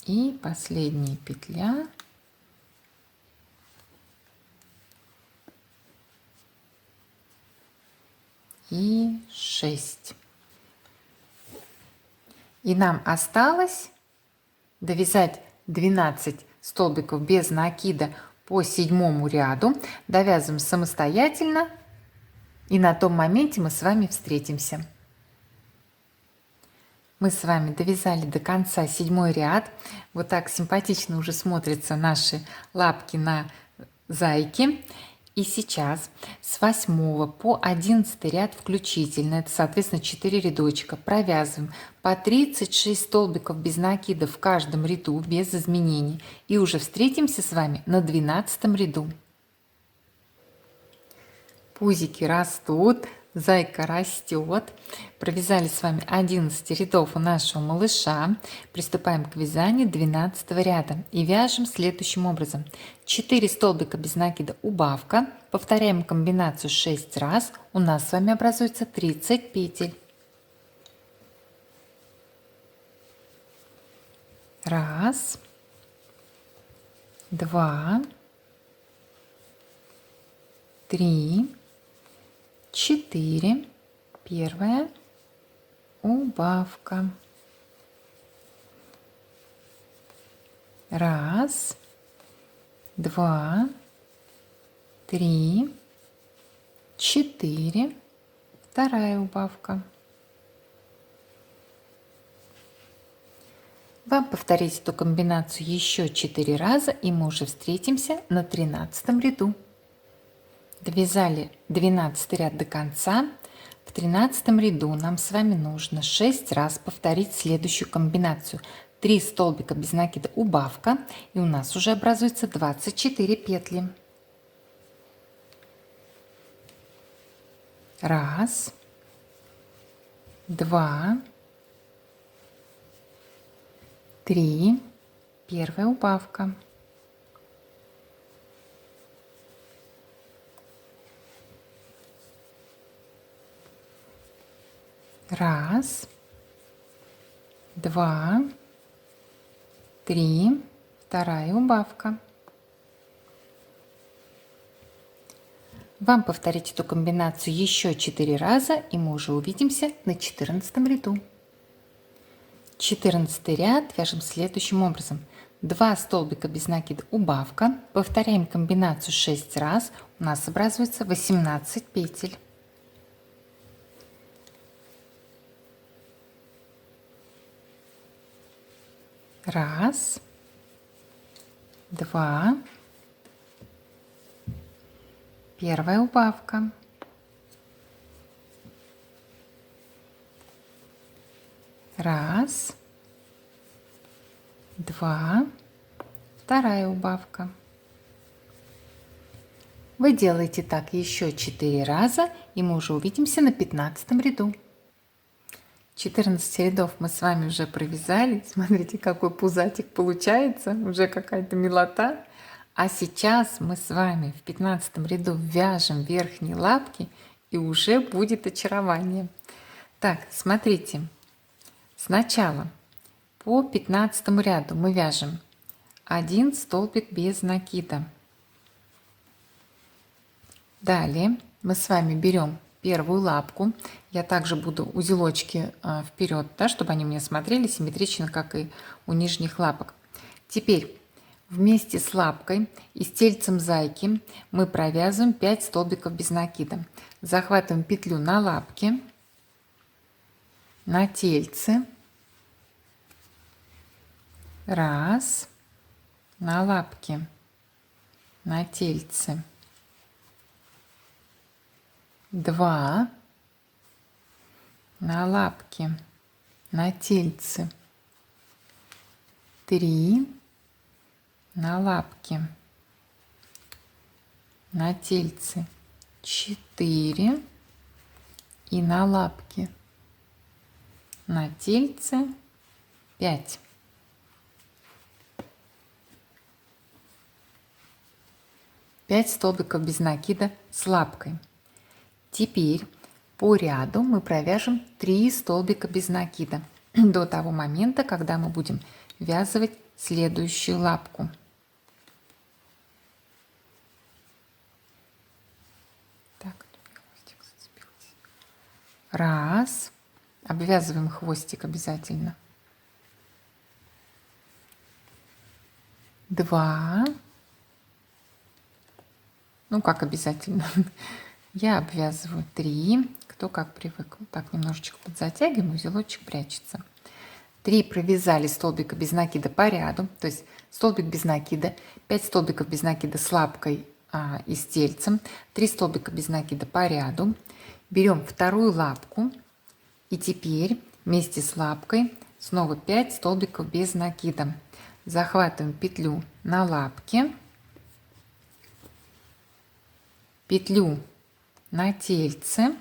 и последняя петля. И 6. И нам осталось довязать 12 столбиков без накида по 7 ряду. Довязываем самостоятельно. И на том моменте мы с вами встретимся. Мы с вами довязали до конца 7 ряд. Вот так симпатично уже смотрятся наши лапки на зайке. И сейчас с 8 по 11 ряд включительно, это соответственно 4 рядочка, провязываем по 36 столбиков без накида в каждом ряду без изменений. И уже встретимся с вами на 12 ряду. Пузики растут, зайка растет. Провязали с вами 11 рядов у нашего малыша. Приступаем к вязанию 12 ряда и вяжем следующим образом. 4 столбика без накида убавка. Повторяем комбинацию 6 раз. У нас с вами образуется 30 петель. Раз, 2, 3, 4. Первая убавка. Раз, 2, 3, 4, вторая убавка. Вам повторить эту комбинацию еще 4 раза, и мы уже встретимся на 13 ряду. Довязали 12 ряд до конца. В 13 ряду нам с вами нужно 6 раз повторить следующую комбинацию. 3 столбика без накида убавка, и у нас уже образуется 24 петли. Раз, два, три, первая убавка. Раз, два, три, вторая убавка. Вам повторить эту комбинацию еще 4 раза, и мы уже увидимся на 14 ряду. 14 ряд вяжем следующим образом. 2 столбика без накида убавка. Повторяем комбинацию 6 раз. У нас образуется 18 петель. Раз, два, первая убавка. Раз, два, вторая убавка. Вы делаете так еще 4 раза, и мы уже увидимся на 15 ряду. 14 рядов мы с вами уже провязали. Смотрите, какой пузатик получается. Уже какая-то милота. А сейчас мы с вами в 15 ряду вяжем верхние лапки, и уже будет очарование. Так, смотрите. Сначала по 15 ряду мы вяжем 1 столбик без накида. Далее мы с вами берем первую лапку. Я также буду узелочки вперед, да, чтобы они мне смотрели симметрично, как и у нижних лапок. Теперь вместе с лапкой и с тельцем зайки мы провязываем 5 столбиков без накида. Захватываем петлю на лапке, на тельце. Раз, на лапке, на тельце. 2, на лапке, на тельце. 3, на лапке, на тельце. 4 и на лапке, на тельце. 5. Пять столбиков без накида с лапкой. Теперь по ряду мы провяжем 3 столбика без накида до того момента, когда мы будем ввязывать следующую лапку. Так, раз, обвязываем хвостик обязательно. 2, ну как обязательно. Я обвязываю 3, кто как привык. Вот так немножечко подзатягиваем, узелочек прячется. 3 провязали столбика без накида по ряду, то есть столбик без накида, 5 столбиков без накида с лапкой и с тельцем, 3 столбика без накида по ряду. Берем вторую лапку, и теперь вместе с лапкой снова 5 столбиков без накида. Захватываем петлю на лапке, петлю на тельце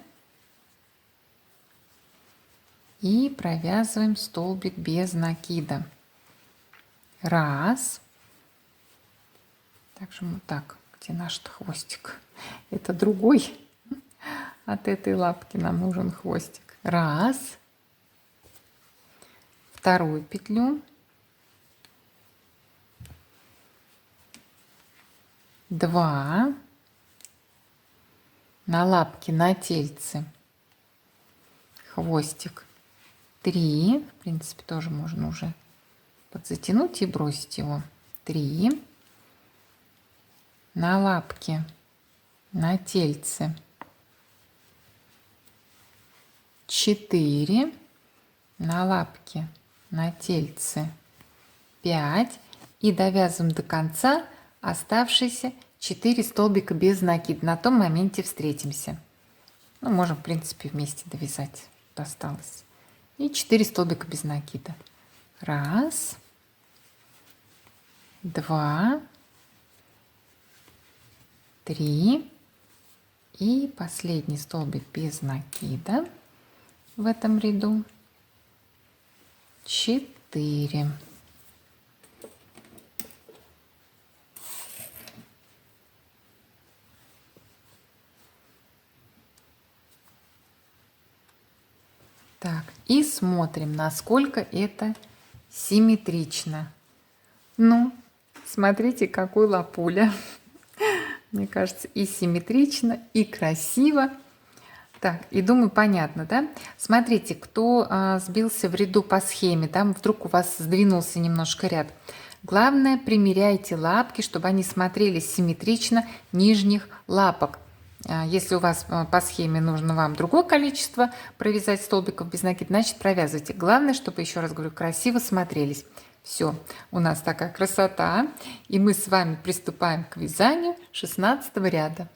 и провязываем столбик без накида. Раз. Также вот так, где наш хвостик. Это другой. От этой лапки нам нужен хвостик. Раз. Вторую петлю. 2. На лапке, на тельце хвостик. 3. В принципе, тоже можно уже подзатянуть и бросить его. 3. На лапке на тельце 4, на лапке на тельце 5 и довязываем до конца оставшиеся 4 столбика без накида. На том моменте встретимся. Ну, можем, в принципе, вместе довязать. Осталось. И 4 столбика без накида. 1, 2, 3 и последний столбик без накида в этом ряду 4. Так, и смотрим, насколько это симметрично. Ну, смотрите, какой лапуля. Мне кажется, и симметрично, и красиво. Так, и думаю, понятно, да? Смотрите, кто сбился в ряду по схеме, там вдруг у вас сдвинулся немножко ряд. Главное, примеряйте лапки, чтобы они смотрелись симметрично нижних лапок. Если у вас по схеме нужно вам другое количество провязать столбиков без накида, значит провязывайте. Главное, чтобы, еще раз говорю, красиво смотрелись. Все, у нас такая красота. И мы с вами приступаем к вязанию 16 ряда.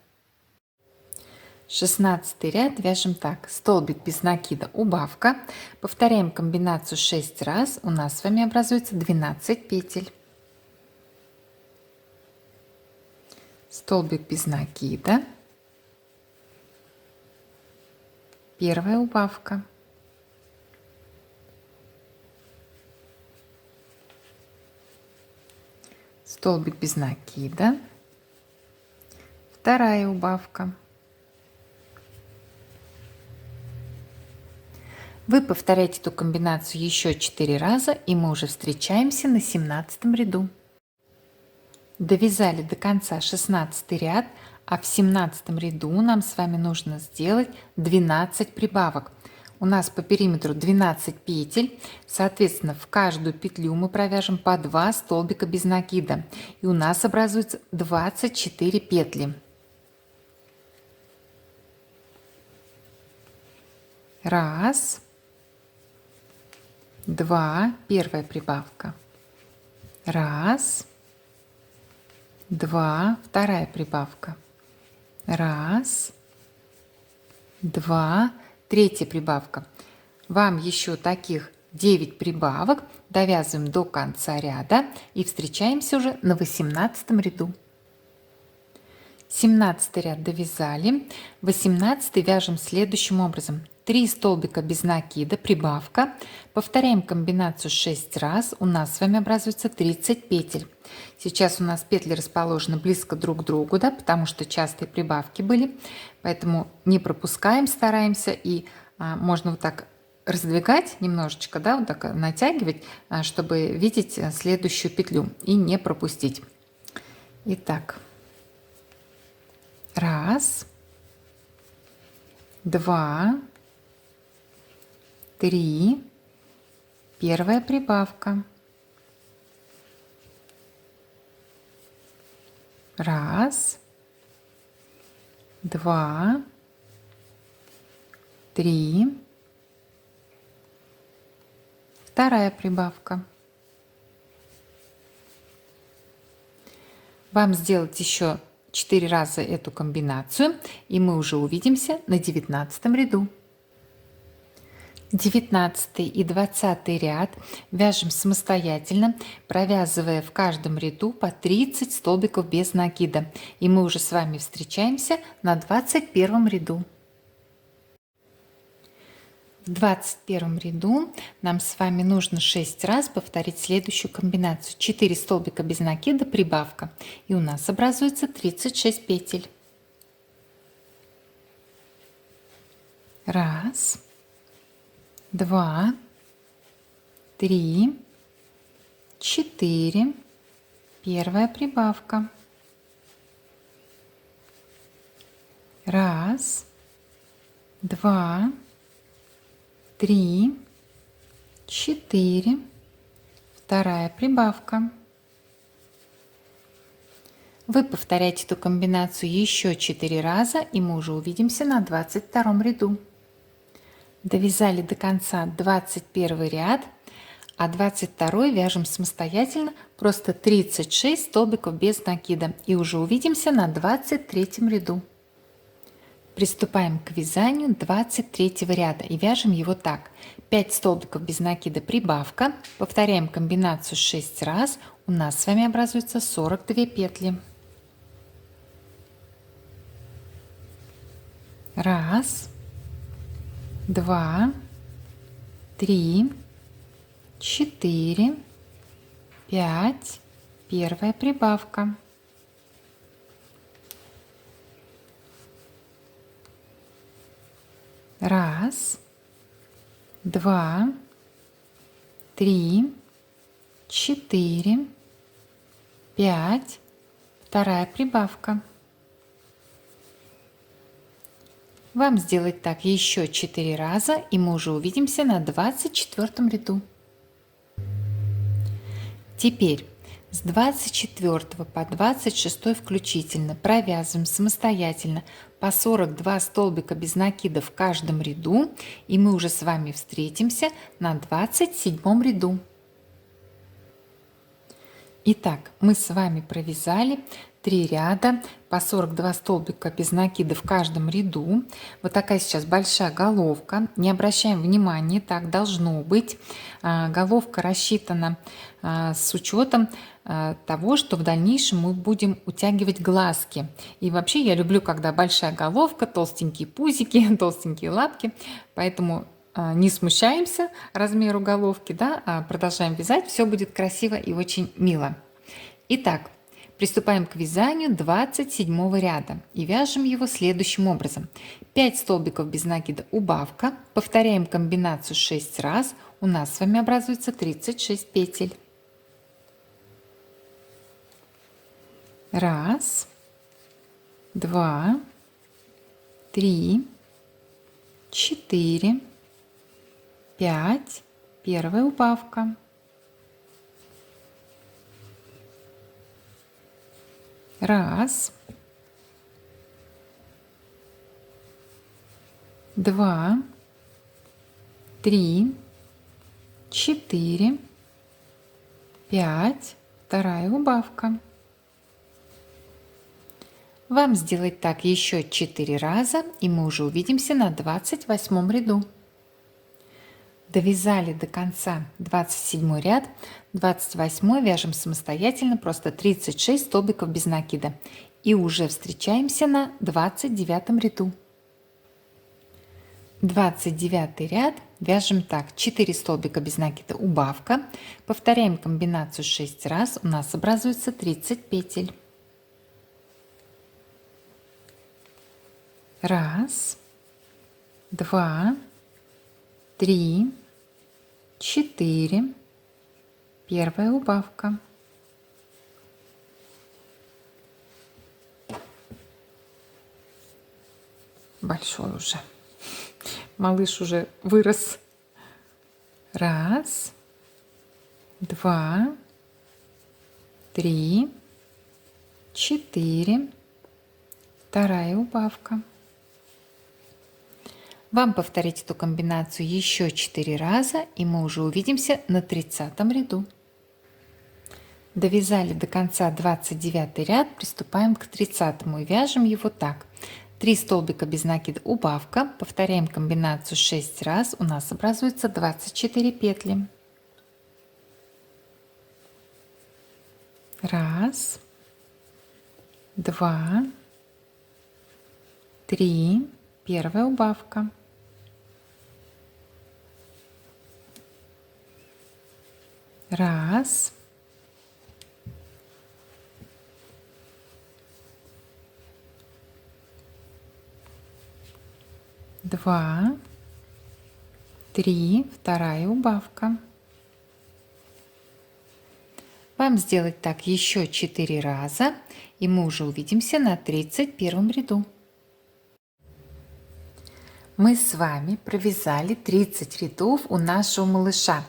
16 ряд вяжем так. Столбик без накида, убавка. Повторяем комбинацию 6 раз. У нас с вами образуется 12 петель. Столбик без накида. Первая убавка. Столбик без накида. Вторая убавка. Вы повторяете эту комбинацию еще 4 раза, и мы уже встречаемся на 17 ряду. Довязали до конца 16 ряд, а в 17 ряду нам с вами нужно сделать 12 прибавок. У нас по периметру 12 петель, соответственно, в каждую петлю мы провяжем по 2 столбика без накида, и у нас образуется 24 петли. Раз, два, первая прибавка. Раз, два, вторая прибавка. Раз, два, третья прибавка. Вам еще таких 9 прибавок. Довязываем до конца ряда и встречаемся уже на 18 ряду. 17 ряд довязали. 18 вяжем следующим образом. 3 столбика без накида, прибавка. Повторяем комбинацию 6 раз. У нас с вами образуется 30 петель. Сейчас у нас петли расположены близко друг к другу, да, потому что частые прибавки были. Поэтому не пропускаем, стараемся. И можно вот так раздвигать немножечко, да, вот так натягивать, чтобы видеть следующую петлю и не пропустить. Итак, раз, два, три, первая прибавка. Раз, два, три, вторая прибавка. Вам сделать еще 4 раза эту комбинацию, и мы уже увидимся на 19 ряду. 19 и 20 ряд вяжем самостоятельно, провязывая в каждом ряду по 30 столбиков без накида. И мы уже с вами встречаемся на 21 ряду. В 21 ряду нам с вами нужно 6 раз повторить следующую комбинацию. 4 столбика без накида, прибавка. И у нас образуется 36 петель. Раз, два, три, четыре, первая прибавка. Раз, два, три, четыре, вторая прибавка. Вы повторяете эту комбинацию еще 4 раза, и мы уже увидимся на 22 ряду. Довязали до конца 21 ряд, а 22 вяжем самостоятельно, просто 36 столбиков без накида, и уже увидимся на 23 ряду. Приступаем к вязанию 23 ряда и вяжем его так: 5 столбиков без накида, прибавка, повторяем комбинацию 6 раз, у нас с вами образуется 42 петли. Раз, два, три, 4, 5, первая прибавка. Раз, два, три, 4, 5, вторая прибавка. Вам сделать так еще 4 раза, и мы уже увидимся на 24 ряду. Теперь с 24 по 26 включительно провязываем самостоятельно по 42 столбика без накида в каждом ряду, и мы уже с вами встретимся на 27 ряду. Итак, мы с вами провязали 3 ряда по 42 столбика без накида в каждом ряду. Вот такая сейчас большая головка. Не обращаем внимания, так должно быть. Головка рассчитана с учетом того, что в дальнейшем мы будем утягивать глазки. И вообще я люблю, когда большая головка, толстенькие пузики, толстенькие лапки. Поэтому не смущаемся размеру головки, да, а продолжаем вязать, все будет красиво и очень мило. Итак, приступаем к вязанию 27 ряда и вяжем его следующим образом. 5 столбиков без накида, убавка, повторяем комбинацию 6 раз, у нас с вами образуется 36 петель. Раз, два, три, 4, 5, первая убавка. Раз, два, три, 4, 5, вторая убавка. Вам сделать так еще 4 раза, и мы уже увидимся на 28 ряду. Довязали до конца 27 ряд, 28 вяжем самостоятельно, просто 36 столбиков без накида. И уже встречаемся на 29 ряду. 29 ряд вяжем так: 4 столбика без накида, убавка, повторяем комбинацию 6 раз, у нас образуется 30 петель. Раз, два, три, 4, первая убавка. Большой уже. Малыш уже вырос. Раз, два, три, 4, вторая убавка. Вам повторить эту комбинацию еще 4 раза, и мы уже увидимся на 30 ряду. Довязали до конца 29 ряд, приступаем к 30 и вяжем его так: 3 столбика без накида, убавка, повторяем комбинацию 6 раз, у нас образуется 24 петли. Раз, два, три, первая убавка. Раз, два, три, вторая убавка. Вам сделать так еще 4 раза, и мы уже увидимся на 31 ряду. Мы с вами провязали 30 рядов у нашего малыша.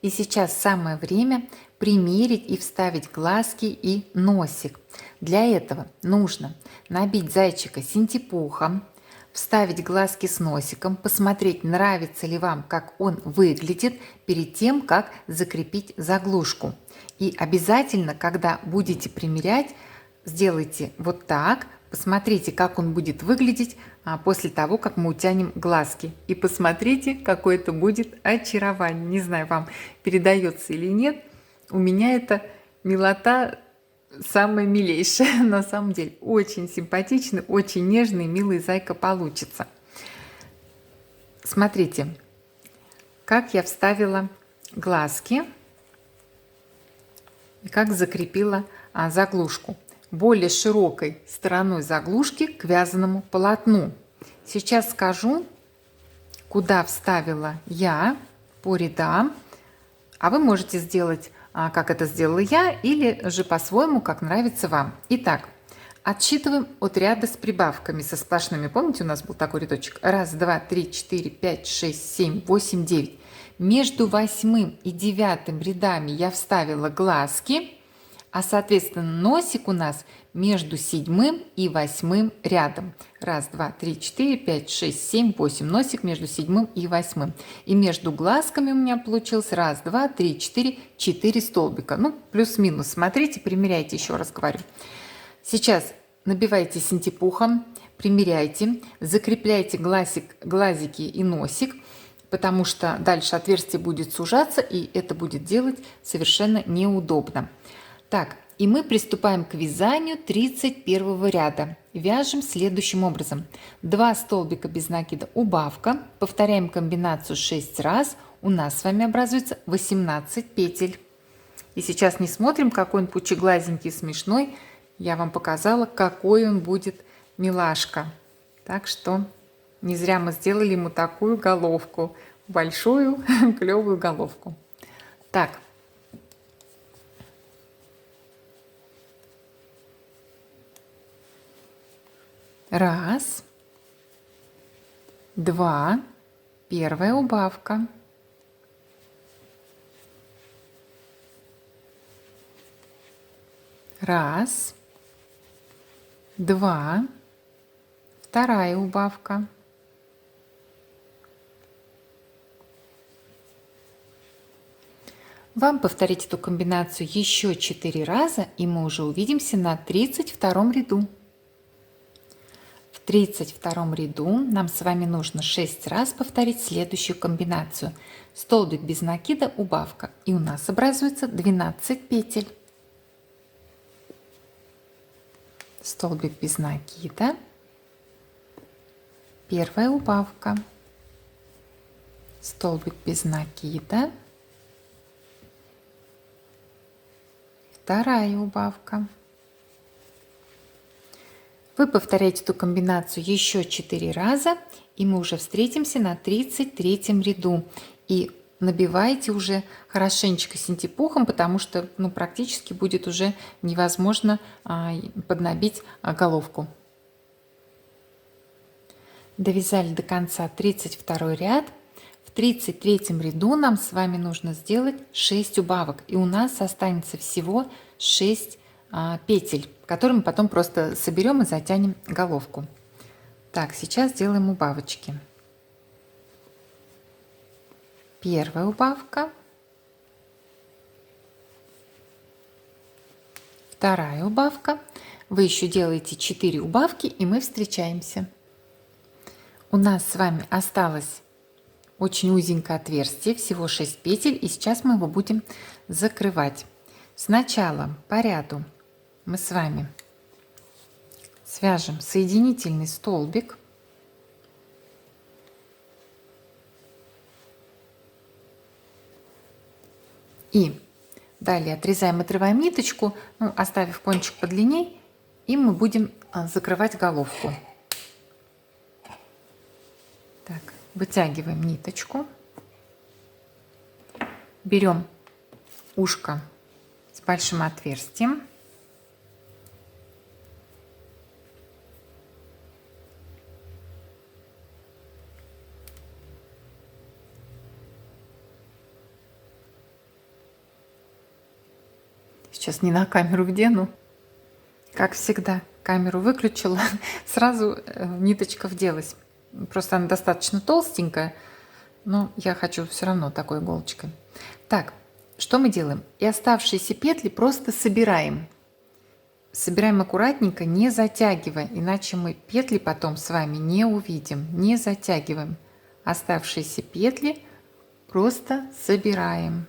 И сейчас самое время примерить и вставить глазки и носик. Для этого нужно набить зайчика синтепухом, вставить глазки с носиком, посмотреть, нравится ли вам, как он выглядит, перед тем, как закрепить заглушку. И обязательно, когда будете примерять, сделайте вот так, посмотрите, как он будет выглядеть после того, как мы утянем глазки. И посмотрите, какое это будет очарование. Не знаю, вам передается или нет. У меня это милота самая милейшая. На самом деле очень симпатичный, очень нежный, милый зайка получится. Смотрите, как я вставила глазки и как закрепила заглушку. Более широкой стороной заглушки к вязаному полотну. Сейчас скажу, куда вставила я по рядам, а вы можете сделать, как это сделала я, или же по-своему, как нравится вам. Итак, отсчитываем от ряда с прибавками, со сплошными. Помните, у нас был такой рядочек? 1, 2, 3, 4, 5, 6, 7, 8, 9. Между 8 и 9 рядами я вставила глазки, а соответственно носик у нас между 7 и 8 рядом. 1, 2, 3, 4, 5, 6, 7, 8. Носик между 7 и 8. И между глазками у меня получилось 1, 2, 3, 4, 4 столбика. Ну, плюс-минус. Смотрите, примеряйте, еще раз говорю. Сейчас набивайте синтепухом, примеряйте, закрепляйте глазики и носик, потому что дальше отверстие будет сужаться, и это будет делать совершенно неудобно. Так, и мы приступаем к вязанию 31 ряда. Вяжем следующим образом. 2 столбика без накида убавка, повторяем комбинацию 6 раз, у нас с вами образуется 18 петель. И сейчас не смотрим, какой он пучеглазенький, смешной. Я вам показала, какой он будет милашка. Так что не зря мы сделали ему такую головку, большую клевую головку. Так. Раз, два, первая убавка. Раз, два, вторая убавка. Вам повторить эту комбинацию еще 4 раза, и мы уже увидимся на 32 ряду. В 32 ряду нам с вами нужно 6 раз повторить следующую комбинацию. Столбик без накида, убавка. И у нас образуется 12 петель. Столбик без накида. Первая убавка. Столбик без накида. Вторая убавка. Вы повторяете эту комбинацию еще 4 раза, и мы уже встретимся на 33 ряду. И набивайте уже хорошенечко синтепухом, потому что практически будет уже невозможно поднабить головку. Довязали до конца 32 ряд. В 33 ряду нам с вами нужно сделать 6 убавок, и у нас останется всего 6 петель, которые мы потом просто соберем и затянем головку. Так, сейчас делаем убавочки. Первая убавка, вторая убавка. Вы еще делаете 4 убавки, и мы встречаемся. У нас с вами осталось очень узенькое отверстие, всего 6 петель, и сейчас мы его будем закрывать. Сначала по ряду мы с вами свяжем соединительный столбик. И далее отрезаем, отрываем ниточку, оставив кончик подлинней, и мы будем закрывать головку. Так, вытягиваем ниточку, берем ушко с большим отверстием, сейчас не на камеру вдену. Как всегда, камеру выключила, сразу ниточка вделась. Просто она достаточно толстенькая, но я хочу все равно такой иголочкой. Так, что мы делаем? И оставшиеся петли просто собираем. Собираем аккуратненько, не затягивая, иначе мы петли потом с вами не увидим. Не затягиваем. Оставшиеся петли просто собираем.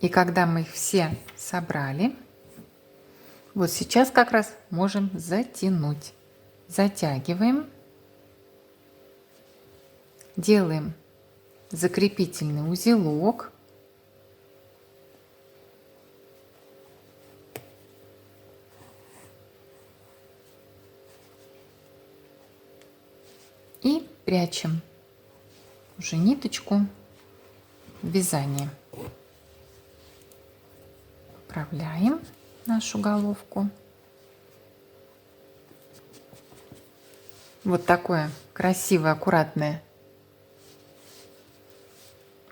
И когда мы их все собрали, вот сейчас как раз можем затянуть. Затягиваем, делаем закрепительный узелок. И прячем уже ниточку в вязание. Поправляем нашу головку. Вот такое красивое, аккуратное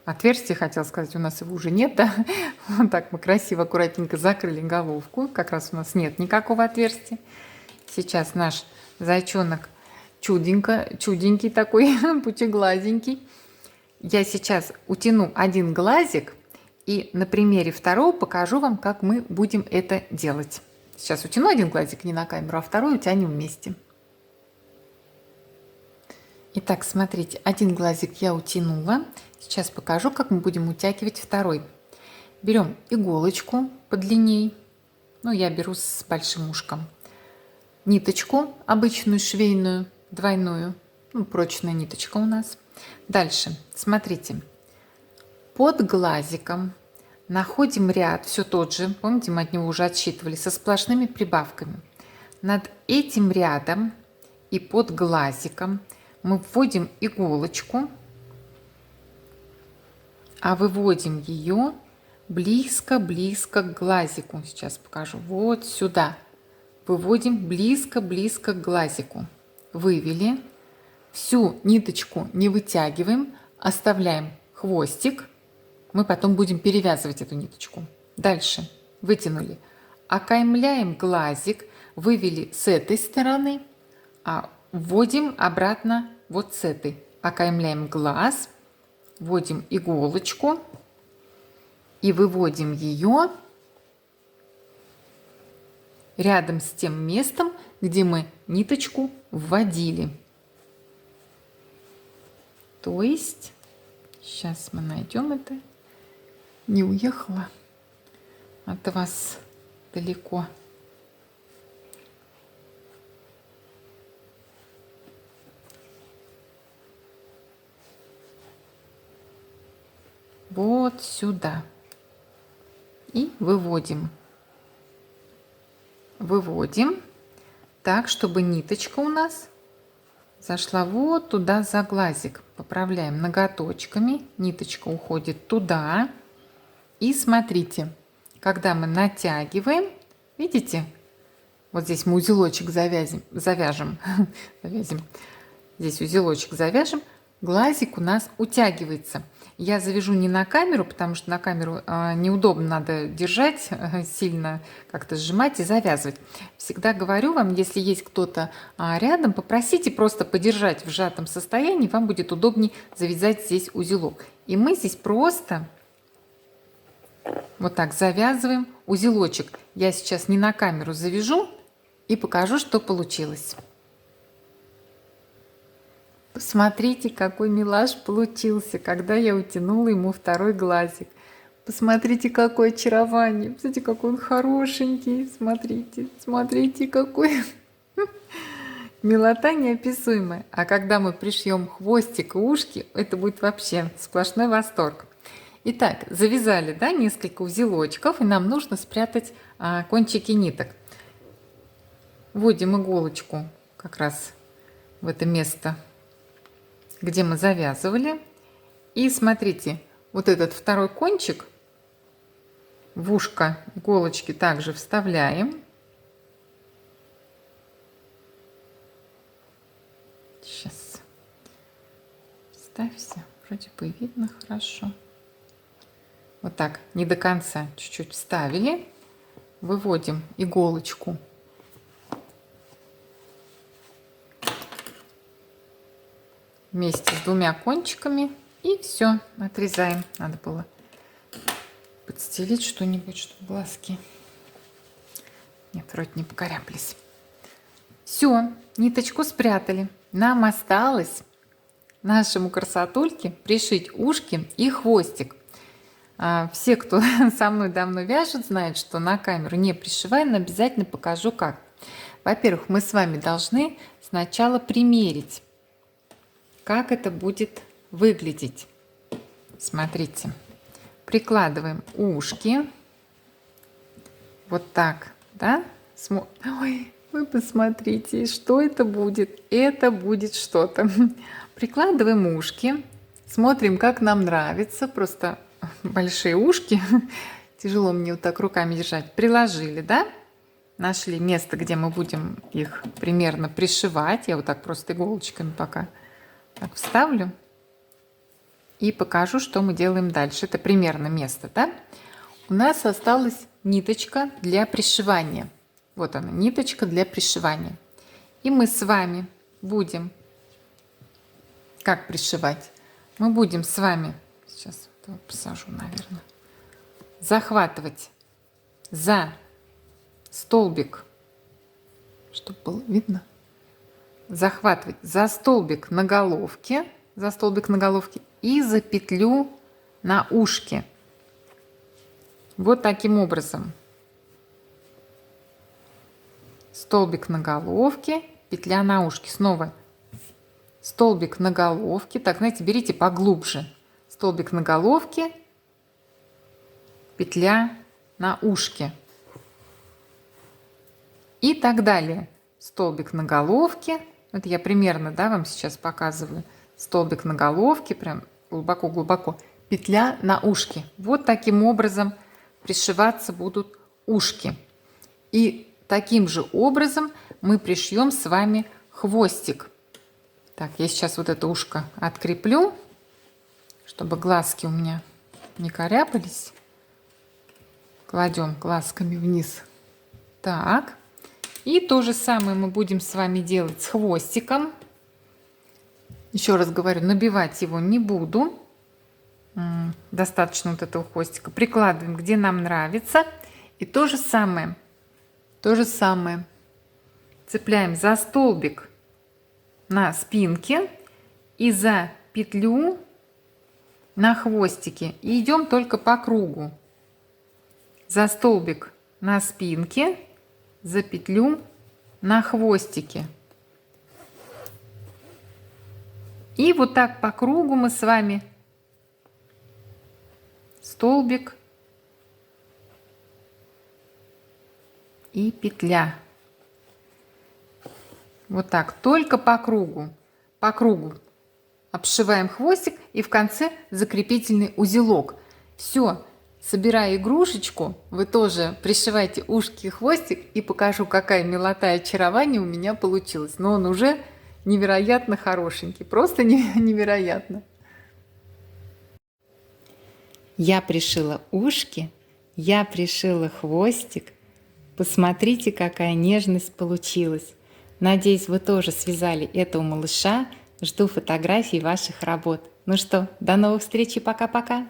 отверстие, хотела сказать, у нас его уже нет, да? Вот так мы красиво, аккуратненько закрыли головку. Как раз у нас нет никакого отверстия. Сейчас наш зайчонок чуденький такой, пучеглазенький. Я сейчас утяну один глазик и на примере второго покажу вам, как мы будем это делать. Сейчас утяну один глазик не на камеру, а второй утянем вместе. Итак, смотрите, один глазик я утянула. Сейчас покажу, как мы будем утягивать второй. Берем иголочку подлинней. Ну, я беру с большим ушком. Ниточку обычную швейную, двойную. Ну, прочная ниточка у нас. Дальше, смотрите. Под глазиком находим ряд, все тот же, помните, мы от него уже отсчитывали, со сплошными прибавками. Над этим рядом и под глазиком мы вводим иголочку, а выводим ее близко-близко к глазику. Сейчас покажу. Вот сюда. Выводим близко-близко к глазику. Вывели. Всю ниточку не вытягиваем, оставляем хвостик. Мы потом будем перевязывать эту ниточку. Дальше. Вытянули. Окаймляем глазик. Вывели с этой стороны, а вводим обратно вот с этой. Окаймляем глаз, вводим иголочку и выводим ее рядом с тем местом, где мы ниточку вводили. То есть, сейчас мы найдем это. Не уехала от вас далеко. Вот сюда. И выводим. Выводим так, чтобы ниточка у нас зашла вот туда за глазик. Поправляем ноготочками. Ниточка уходит туда. И смотрите, когда мы натягиваем, видите, вот здесь мы узелочек завяжем. Здесь узелочек завяжем. Глазик у нас утягивается. Я завяжу не на камеру, потому что на камеру неудобно, надо держать сильно, как-то сжимать и завязывать. Всегда говорю вам, если есть кто-то рядом, попросите просто подержать в сжатом состоянии, вам будет удобнее завязать здесь узелок. И мы здесь просто вот так завязываем узелочек. Я сейчас не на камеру завяжу и покажу, что получилось. Посмотрите, какой милаш получился, когда я утянула ему второй глазик. Посмотрите, какое очарование. Посмотрите, какой он хорошенький. Смотрите, смотрите, какой. Милота неописуемая. А когда мы пришьем хвостик и ушки, это будет вообще сплошной восторг. Итак, завязали, да, несколько узелочков, и нам нужно спрятать кончики ниток. Вводим иголочку как раз в это место, где мы завязывали. И смотрите, вот этот второй кончик в ушко иголочки также вставляем. Ставься. Вроде бы видно хорошо. Вот так, не до конца, чуть-чуть вставили. Выводим иголочку. Вместе с двумя кончиками. И все, отрезаем. Надо было подстелить что-нибудь, чтобы глазки... Нет, вроде не покоряплись. Все, ниточку спрятали. Нам осталось нашему красотульке пришить ушки и хвостик. Все, кто со мной давно вяжет, знают, что на камеру не пришиваю, но обязательно покажу как. Во-первых, мы с вами должны сначала примерить, как это будет выглядеть. Смотрите, прикладываем ушки. Вот так, да? Ой, вы посмотрите, что это будет. Это будет что-то. Прикладываем ушки, смотрим, как нам нравится. Просто большие ушки. Тяжело мне вот так руками держать. Приложили, да? Нашли место, где мы будем их примерно пришивать. Я вот так просто иголочками пока так вставлю. И покажу, что мы делаем дальше. Это примерно место, да? У нас осталась ниточка для пришивания. Вот она, ниточка для пришивания. И мы с вами будем... Как пришивать? Мы будем с вами... Сейчас посажу, наверное. Захватывать за столбик, чтобы было видно. Захватывать за столбик на головке. За столбик на головке. И за петлю на ушке. Вот таким образом. Столбик на головке, петля на ушке. Снова столбик на головке. Так, знаете, берите поглубже. Столбик на головке, петля на ушке. И так далее. Столбик на головке. Это я примерно, да, вам сейчас показываю. Столбик на головке, прям глубоко-глубоко. Петля на ушке. Вот таким образом пришиваться будут ушки. И таким же образом мы пришьем с вами хвостик. Так, я сейчас вот это ушко откреплю, чтобы глазки у меня не коряпались. Кладем глазками вниз. Так. И то же самое мы будем с вами делать с хвостиком. Еще раз говорю, набивать его не буду. Достаточно вот этого хвостика. Прикладываем, где нам нравится. И то же самое. Цепляем за столбик на спинке и за петлю на хвостике. И идем только по кругу. За столбик на спинке, за петлю на хвостике. И вот так по кругу мы с вами столбик и петля. Вот так, только по кругу. По кругу обшиваем хвостик и в конце закрепительный узелок. Все, собирая игрушечку, вы тоже пришивайте ушки и хвостик, и покажу, какая милота и очарование у меня получилось. Но он уже невероятно хорошенький, просто невероятно. Я пришила ушки, я пришила хвостик. Посмотрите, какая нежность получилась. Надеюсь, вы тоже связали этого малыша. Жду фотографий ваших работ. Ну что, до новых встреч и пока-пока.